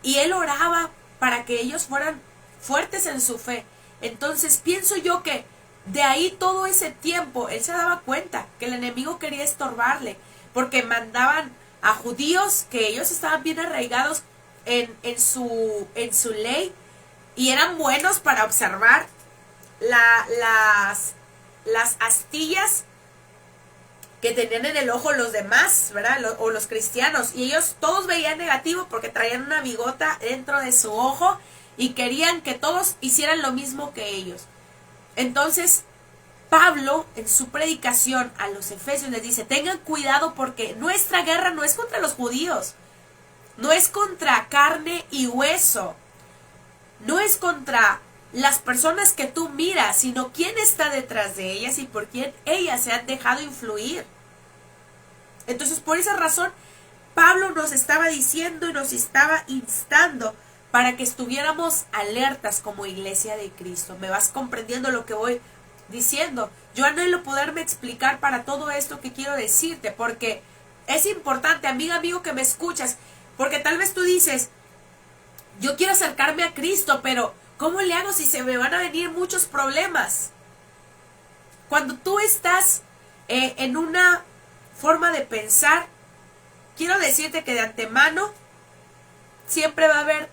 y él oraba para que ellos fueran fuertes en su fe. Entonces pienso yo que de ahí todo ese tiempo él se daba cuenta que el enemigo quería estorbarle, porque mandaban a judíos que ellos estaban bien arraigados en su ley y eran buenos para observar las astillas que tenían en el ojo los demás, ¿verdad? O los cristianos, y ellos todos veían negativo porque traían una bigota dentro de su ojo y querían que todos hicieran lo mismo que ellos. Entonces, Pablo en su predicación a los efesios les dice, tengan cuidado porque nuestra guerra no es contra los judíos, no es contra carne y hueso, no es contra las personas que tú miras, sino quién está detrás de ellas y por quién ellas se han dejado influir. Entonces, por esa razón, Pablo nos estaba diciendo y nos estaba instando para que estuviéramos alertas como iglesia de Cristo. ¿Me vas comprendiendo lo que voy diciendo? Yo anhelo poderme explicar para todo esto que quiero decirte, porque es importante, amiga, amigo que me escuchas, porque tal vez tú dices, yo quiero acercarme a Cristo, pero ¿cómo le hago si se me van a venir muchos problemas? Cuando tú estás en una forma de pensar, quiero decirte que de antemano siempre va a haber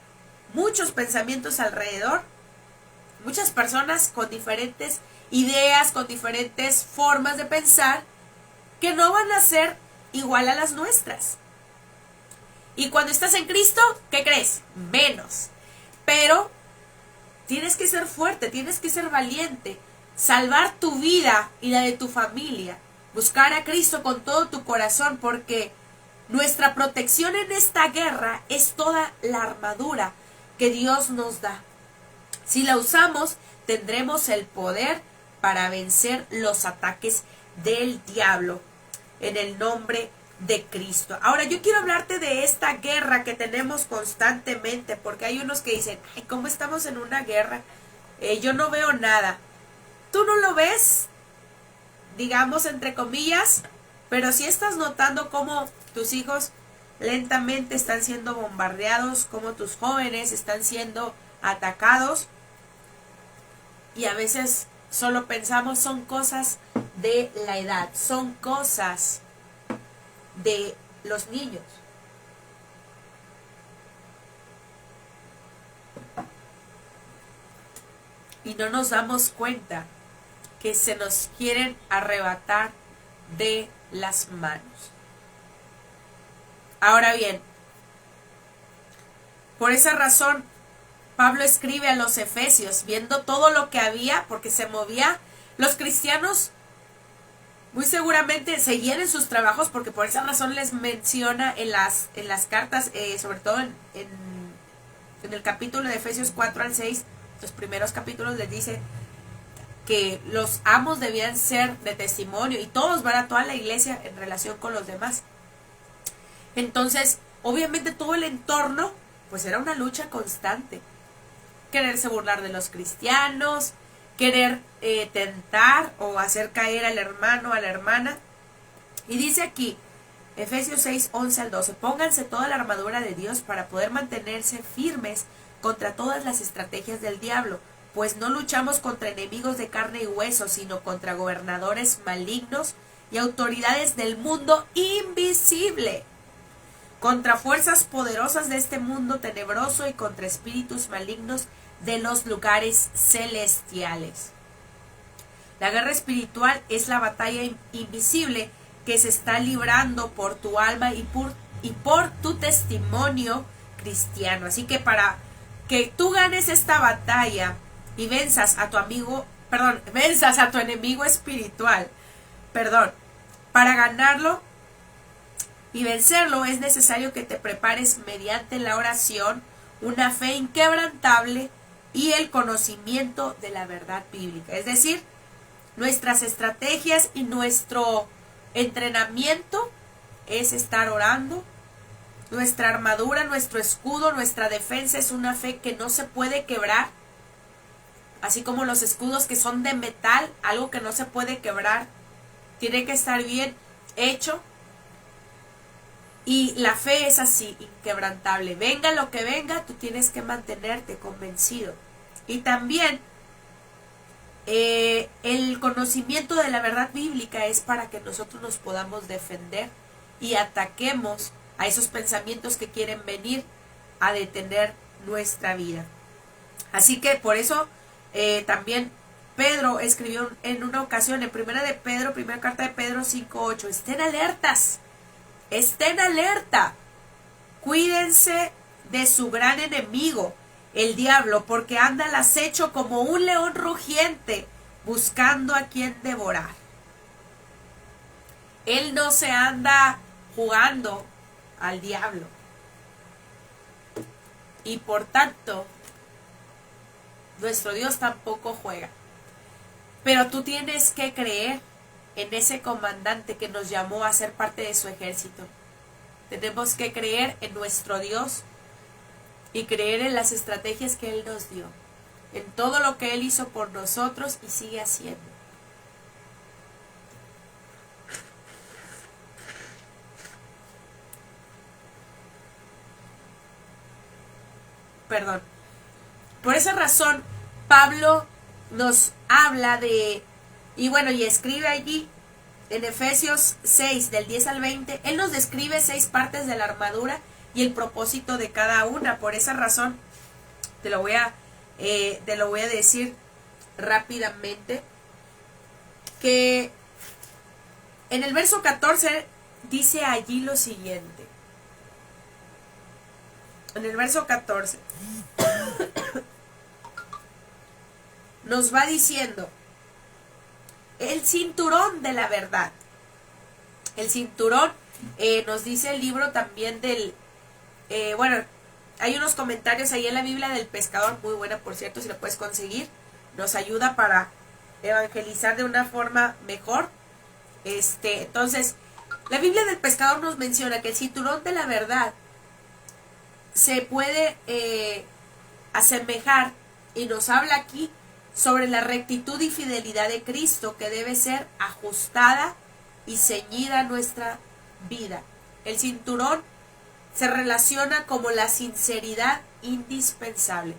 muchos pensamientos alrededor, muchas personas con diferentes ideas, con diferentes formas de pensar, que no van a ser igual a las nuestras. Y cuando estás en Cristo, ¿qué crees? Menos. Pero tienes que ser fuerte, tienes que ser valiente, salvar tu vida y la de tu familia, buscar a Cristo con todo tu corazón, porque nuestra protección en esta guerra es toda la armadura que Dios nos da. Si la usamos, tendremos el poder para vencer los ataques del diablo en el nombre de Cristo. Ahora, yo quiero hablarte de esta guerra que tenemos constantemente, porque hay unos que dicen, ay, ¿cómo estamos en una guerra? Yo no veo nada. ¿Tú no lo ves? Digamos, entre comillas, pero si estás notando cómo tus hijos lentamente están siendo bombardeados, cómo tus jóvenes están siendo atacados, y a veces solo pensamos son cosas de la edad, son cosas de los niños. Y no nos damos cuenta que se nos quieren arrebatar de las manos. Ahora bien, por esa razón, Pablo escribe a los efesios, viendo todo lo que había, porque se movía. Los cristianos muy seguramente seguían en sus trabajos, porque por esa razón les menciona en las cartas, sobre todo en el capítulo de Efesios 4 al 6, los primeros capítulos les dice que los amos debían ser de testimonio, y todos, ¿verdad? Toda la iglesia en relación con los demás. Entonces, obviamente todo el entorno, pues era una lucha constante. Quererse burlar de los cristianos, querer tentar o hacer caer al hermano, a la hermana. Y dice aquí, Efesios 6, 11 al 12, pónganse toda la armadura de Dios para poder mantenerse firmes contra todas las estrategias del diablo, pues no luchamos contra enemigos de carne y hueso, sino contra gobernadores malignos y autoridades del mundo invisible, contra fuerzas poderosas de este mundo tenebroso y contra espíritus malignos de los lugares celestiales. La guerra espiritual es la batalla invisible que se está librando por tu alma y por tu testimonio cristiano. Así que para que tú ganes esta batalla y venzas a tu enemigo espiritual, para ganarlo y vencerlo es necesario que te prepares mediante la oración, una fe inquebrantable y el conocimiento de la verdad bíblica. Es decir, nuestras estrategias y nuestro entrenamiento es estar orando. Nuestra armadura, nuestro escudo, nuestra defensa es una fe que no se puede quebrar. Así como los escudos que son de metal, algo que no se puede quebrar, tiene que estar bien hecho. Y la fe es así, inquebrantable. Venga lo que venga, tú tienes que mantenerte convencido. Y también el conocimiento de la verdad bíblica es para que nosotros nos podamos defender y ataquemos a esos pensamientos que quieren venir a detener nuestra vida. Así que por eso también Pedro escribió en una ocasión, en primera carta de Pedro 5:8, estén alertas. Estén alerta, cuídense de su gran enemigo, el diablo, porque anda al acecho como un león rugiente, buscando a quien devorar. Él no se anda jugando al diablo. Y por tanto, nuestro Dios tampoco juega. Pero tú tienes que creer en ese comandante que nos llamó a ser parte de su ejército. Tenemos que creer en nuestro Dios y creer en las estrategias que Él nos dio, en todo lo que Él hizo por nosotros y sigue haciendo. Perdón. Por esa razón, Pablo nos habla de, y escribe allí en Efesios 6, del 10 al 20, él nos describe 6 partes de la armadura y el propósito de cada una. Por esa razón, te lo voy a decir rápidamente, que en el verso 14 dice allí lo siguiente. En el verso 14 nos va diciendo el cinturón de la verdad. El cinturón, nos dice el libro también del, hay unos comentarios ahí en la Biblia del Pescador, muy buena por cierto, si lo puedes conseguir, nos ayuda para evangelizar de una forma mejor. Entonces, la Biblia del Pescador nos menciona que el cinturón de la verdad se puede asemejar, y nos habla aquí sobre la rectitud y fidelidad de Cristo, que debe ser ajustada y ceñida a nuestra vida. El cinturón se relaciona como la sinceridad indispensable.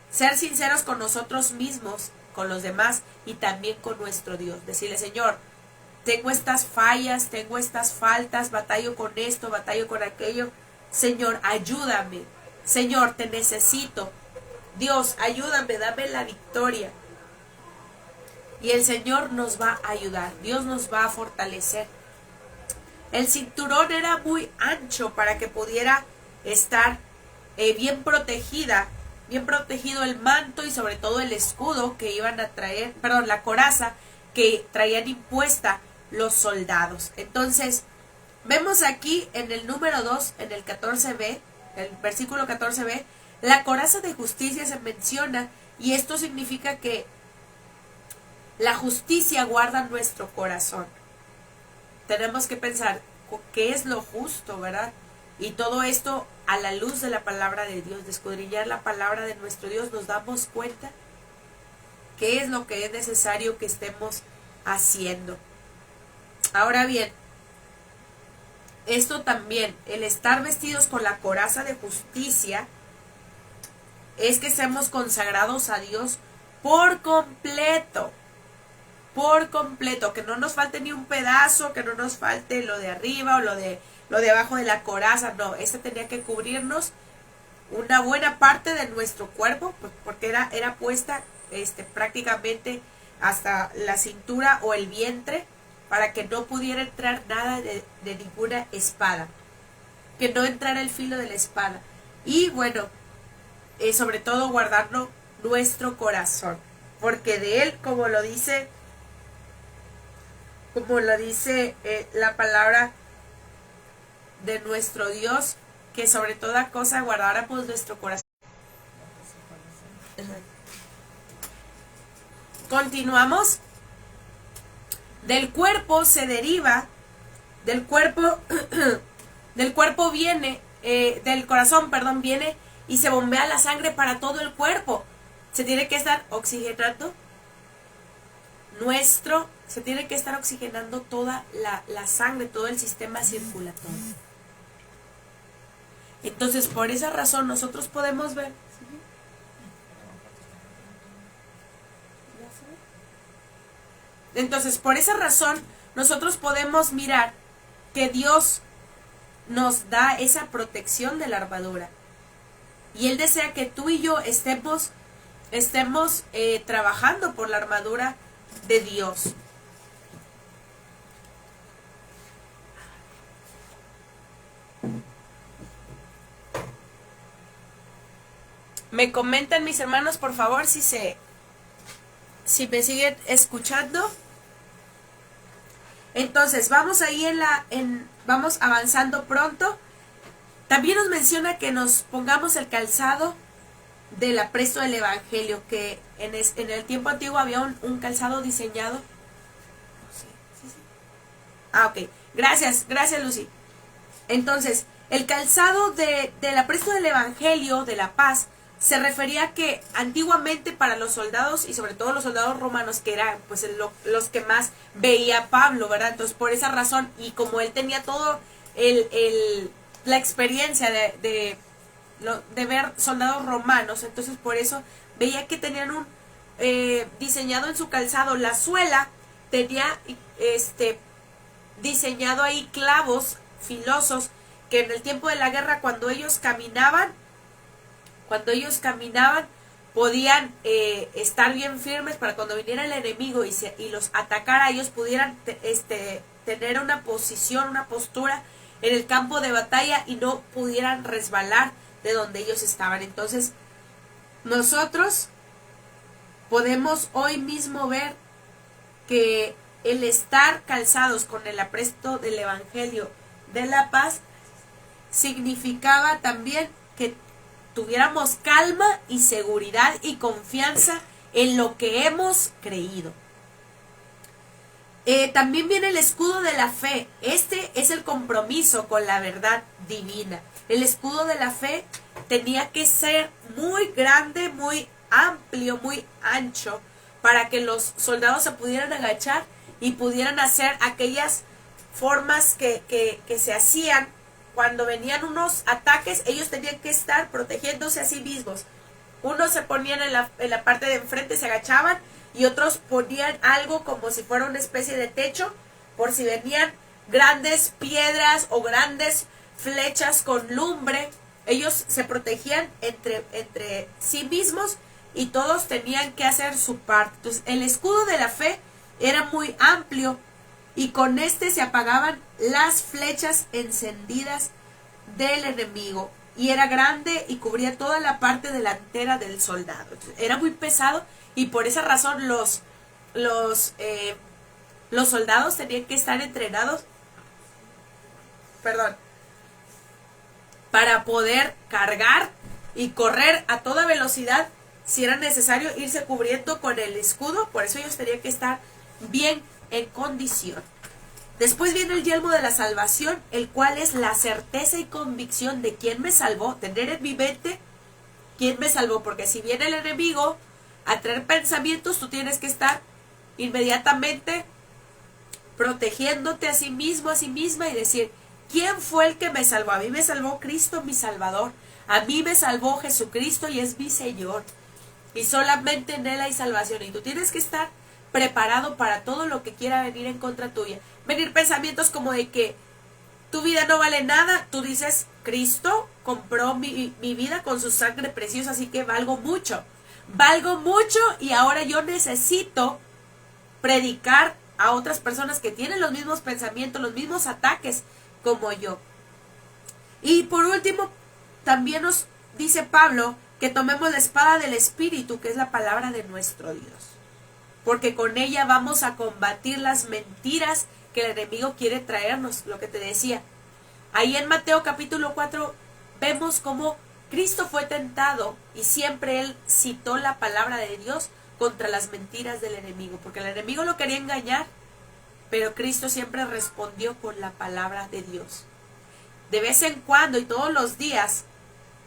Ser sinceros con nosotros mismos, con los demás y también con nuestro Dios. Decirle: Señor, tengo estas fallas, tengo estas faltas, batallo con esto, batallo con aquello. Señor, ayúdame. Señor, te necesito. Dios, ayúdame, dame la victoria. Y el Señor nos va a ayudar. Dios nos va a fortalecer. El cinturón era muy ancho para que pudiera estar bien protegido el manto y sobre todo el escudo que iban a traer, la coraza que traían impuesta los soldados. Entonces, vemos aquí en el número 2, en el 14b, el versículo 14b, la coraza de justicia se menciona, y esto significa que la justicia guarda nuestro corazón. Tenemos que pensar qué es lo justo, ¿verdad? Y todo esto a la luz de la palabra de Dios, de escudriñar la palabra de nuestro Dios, nos damos cuenta qué es lo que es necesario que estemos haciendo. Ahora bien, esto también, el estar vestidos con la coraza de justicia, es que seamos consagrados a Dios por completo, que no nos falte ni un pedazo, que no nos falte lo de arriba o lo de abajo de la coraza. No, tenía que cubrirnos una buena parte de nuestro cuerpo, pues, porque era puesta prácticamente hasta la cintura o el vientre, para que no pudiera entrar nada de ninguna espada, que no entrara el filo de la espada. Y sobre todo guardarnos nuestro corazón, porque de él, como lo dice la palabra de nuestro Dios, que sobre toda cosa guardáramos nuestro corazón. Continuamos. Del cuerpo se deriva, del corazón viene y se bombea la sangre para todo el cuerpo. Se tiene que estar oxigenando toda la sangre, todo el sistema circulatorio. Entonces, por esa razón nosotros podemos ver. Entonces, por esa razón nosotros podemos mirar que Dios nos da esa protección de la armadura. Y Él desea que tú y yo estemos trabajando por la armadura de Dios. Me comentan mis hermanos, por favor, si si me siguen escuchando. Entonces, vamos ahí vamos avanzando pronto. También nos menciona que nos pongamos el calzado del apresto del evangelio, que en el tiempo antiguo había un calzado diseñado. Sí, sí, sí. Ah, ok. Gracias, Lucy. Entonces, el calzado del apresto del evangelio, de la paz, se refería a que antiguamente para los soldados, y sobre todo los soldados romanos, que eran pues los que más veía Pablo, ¿verdad? Entonces, por esa razón, y como él tenía todo la experiencia de ver soldados romanos, entonces por eso veía que tenían diseñado en su calzado, la suela tenía diseñado ahí clavos filosos, que en el tiempo de la guerra, cuando ellos caminaban podían estar bien firmes para cuando viniera el enemigo y los atacara, ellos pudieran tener una posición, una postura en el campo de batalla y no pudieran resbalar de donde ellos estaban. Entonces, nosotros podemos hoy mismo ver que el estar calzados con el apresto del evangelio de la paz significaba también que tuviéramos calma y seguridad y confianza en lo que hemos creído. También viene el escudo de la fe. Este es el compromiso con la verdad divina. El escudo de la fe tenía que ser muy grande, muy amplio, muy ancho, para que los soldados se pudieran agachar y pudieran hacer aquellas formas que se hacían cuando venían unos ataques. Ellos tenían que estar protegiéndose a sí mismos. Unos se ponían en la parte de enfrente, se agachaban, y otros ponían algo como si fuera una especie de techo, por si venían grandes piedras o grandes flechas con lumbre. Ellos se protegían entre sí mismos y todos tenían que hacer su parte. Entonces, el escudo de la fe era muy amplio y con este se apagaban las flechas encendidas del enemigo, y era grande y cubría toda la parte delantera del soldado. Entonces, era muy pesado, y por esa razón los soldados tenían que estar entrenados, para poder cargar y correr a toda velocidad, si era necesario irse cubriendo con el escudo. Por eso ellos tenían que estar bien en condición. Después viene el yelmo de la salvación, el cual es la certeza y convicción de quién me salvó, tener en mi mente quién me salvó, porque si viene el enemigo a traer pensamientos, tú tienes que estar inmediatamente protegiéndote a sí mismo, a sí misma, y decir: ¿quién fue el que me salvó? A mí me salvó Cristo, mi Salvador. A mí me salvó Jesucristo y es mi Señor. Y solamente en Él hay salvación. Y tú tienes que estar preparado para todo lo que quiera venir en contra tuya. Venir pensamientos como de que tu vida no vale nada. Tú dices: Cristo compró mi vida con su sangre preciosa, así que valgo mucho. Valgo mucho, y ahora yo necesito predicar a otras personas que tienen los mismos pensamientos, los mismos ataques como yo. Y por último, también nos dice Pablo que tomemos la espada del Espíritu, que es la palabra de nuestro Dios, porque con ella vamos a combatir las mentiras que el enemigo quiere traernos. Lo que te decía, ahí en Mateo capítulo 4 vemos cómo Cristo fue tentado y siempre él citó la palabra de Dios contra las mentiras del enemigo, porque el enemigo lo quería engañar, pero Cristo siempre respondió con la palabra de Dios. De vez en cuando y todos los días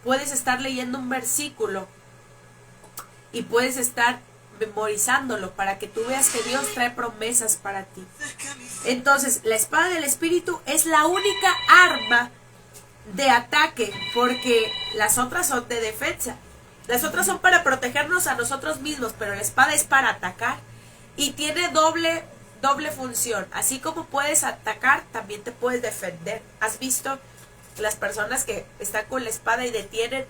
puedes estar leyendo un versículo y puedes estar memorizándolo para que tú veas que Dios trae promesas para ti. Entonces, la espada del Espíritu es la única arma de ataque, porque las otras son de defensa. Las otras son para protegernos a nosotros mismos, pero la espada es para atacar y tiene doble función. Así como puedes atacar, también te puedes defender. ¿Has visto las personas que están con la espada y detienen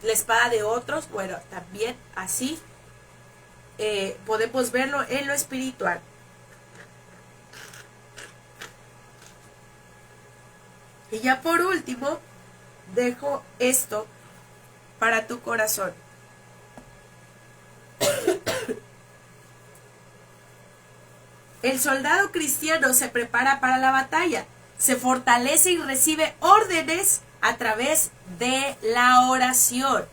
la espada de otros? Bueno, también así podemos verlo en lo espiritual. Y ya por último, dejo esto para tu corazón. El soldado cristiano se prepara para la batalla, se fortalece y recibe órdenes a través de la oración.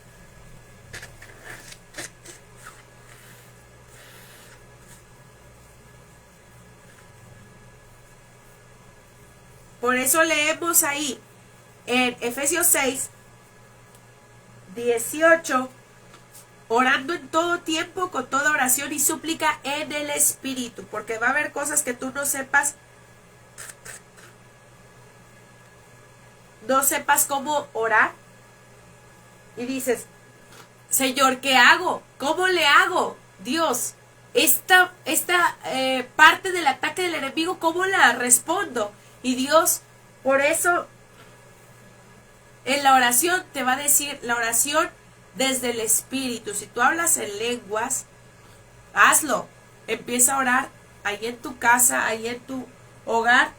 Por eso leemos ahí en Efesios 6, 18, orando en todo tiempo con toda oración y súplica en el Espíritu, porque va a haber cosas que tú no sepas cómo orar y dices, Señor, ¿qué hago? ¿Cómo le hago? Dios, esta parte del ataque del enemigo, ¿cómo la respondo? Y Dios, por eso, en la oración te va a decir, la oración desde el Espíritu. Si tú hablas en lenguas, hazlo. Empieza a orar ahí en tu casa, ahí en tu hogar.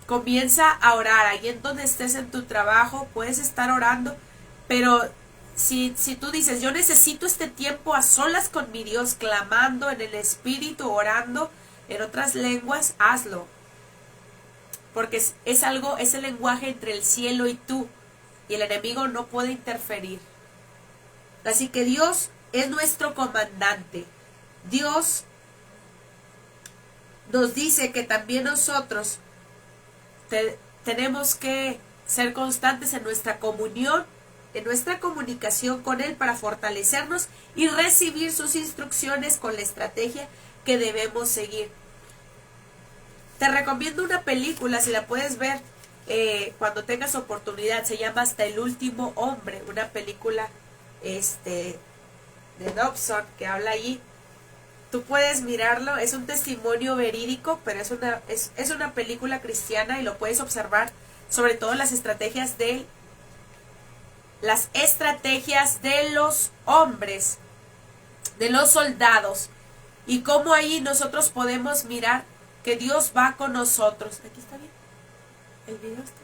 Comienza a orar, ahí en donde estés en tu trabajo, puedes estar orando, pero si tú dices, yo necesito este tiempo a solas con mi Dios, clamando en el Espíritu, orando en otras lenguas, hazlo. Porque es el lenguaje entre el cielo y tú, y el enemigo no puede interferir. Así que Dios es nuestro comandante. Dios nos dice que también nosotros tenemos que ser constantes en nuestra comunión, en nuestra comunicación con Él para fortalecernos y recibir sus instrucciones con la estrategia que debemos seguir. Te recomiendo una película, si la puedes ver cuando tengas oportunidad, se llama Hasta el último hombre, una película de Dobson que habla allí. Tú puedes mirarlo, es un testimonio verídico, pero es una película cristiana y lo puedes observar, sobre todo las estrategias de los hombres, de los soldados, y cómo ahí nosotros podemos mirar que Dios va con nosotros. ¿Aquí está bien? ¿El video está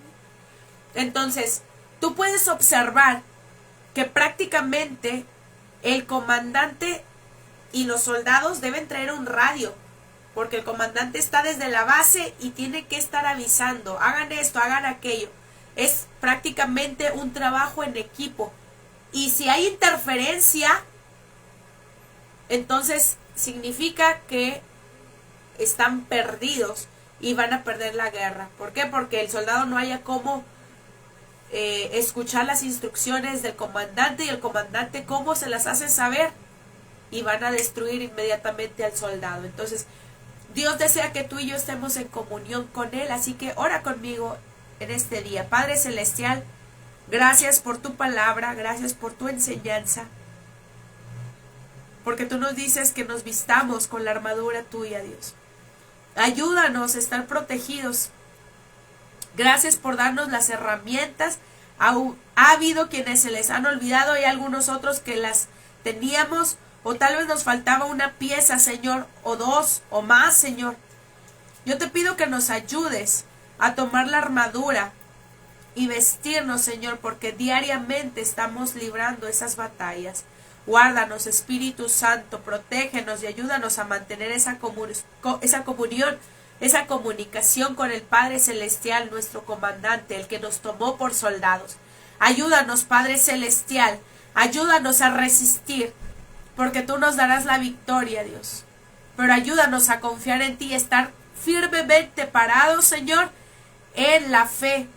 bien? Entonces, tú puedes observar que prácticamente el comandante y los soldados deben traer un radio, porque el comandante está desde la base y tiene que estar avisando, hagan esto, hagan aquello. Es prácticamente un trabajo en equipo. Y si hay interferencia, entonces significa que están perdidos y van a perder la guerra. ¿Por qué? Porque el soldado no haya cómo escuchar las instrucciones del comandante, y el comandante cómo se las hace saber, y van a destruir inmediatamente al soldado. Entonces, Dios desea que tú y yo estemos en comunión con Él, así que ora conmigo en este día. Padre Celestial, gracias por tu palabra, gracias por tu enseñanza, porque tú nos dices que nos vistamos con la armadura tuya, Dios. Ayúdanos a estar protegidos. Gracias por darnos las herramientas. Ha habido quienes se les han olvidado y algunos otros que las teníamos, o tal vez nos faltaba una pieza, Señor, o dos, o más, Señor. Yo te pido que nos ayudes a tomar la armadura y vestirnos, Señor, porque diariamente estamos librando esas batallas. Guárdanos, Espíritu Santo, protégenos y ayúdanos a mantener esa comunión, esa comunicación con el Padre Celestial, nuestro comandante, el que nos tomó por soldados. Ayúdanos, Padre Celestial, ayúdanos a resistir, porque tú nos darás la victoria, Dios. Pero ayúdanos a confiar en ti y estar firmemente parados, Señor, en la fe.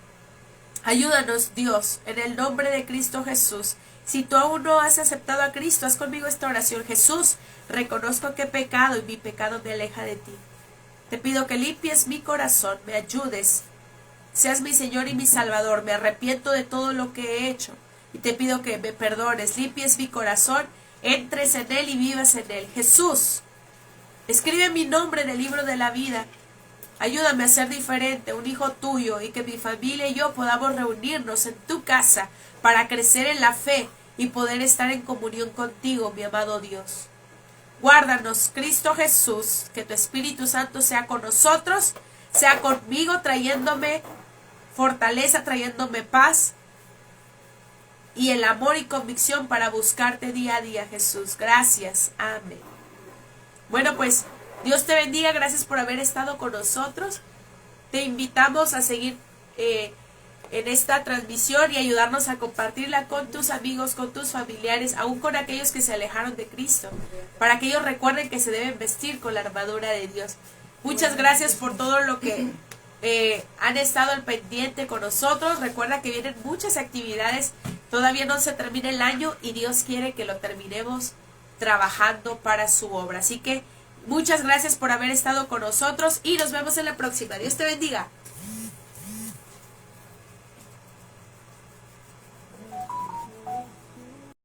Ayúdanos, Dios, en el nombre de Cristo Jesús. Si tú aún no has aceptado a Cristo, haz conmigo esta oración. Jesús, reconozco que he pecado y mi pecado me aleja de ti. Te pido que limpies mi corazón, me ayudes, seas mi Señor y mi Salvador. Me arrepiento de todo lo que he hecho y te pido que me perdones, limpies mi corazón, entres en él y vivas en él. Jesús, escribe mi nombre en el libro de la vida. Ayúdame a ser diferente, un hijo tuyo, y que mi familia y yo podamos reunirnos en tu casa para crecer en la fe y poder estar en comunión contigo, mi amado Dios. Guárdanos, Cristo Jesús, que tu Espíritu Santo sea con nosotros, sea conmigo, trayéndome fortaleza, trayéndome paz y el amor y convicción para buscarte día a día, Jesús. Gracias. Amén. Bueno, pues Dios te bendiga, gracias por haber estado con nosotros. Te invitamos a seguir en esta transmisión y ayudarnos a compartirla con tus amigos, con tus familiares, aún con aquellos que se alejaron de Cristo, para que ellos recuerden que se deben vestir con la armadura de Dios. Muchas gracias por todo lo que han estado al pendiente con nosotros. Recuerda que vienen muchas actividades, todavía no se termina el año y Dios quiere que lo terminemos trabajando para su obra. Así que muchas gracias por haber estado con nosotros y nos vemos en la próxima. Dios te bendiga.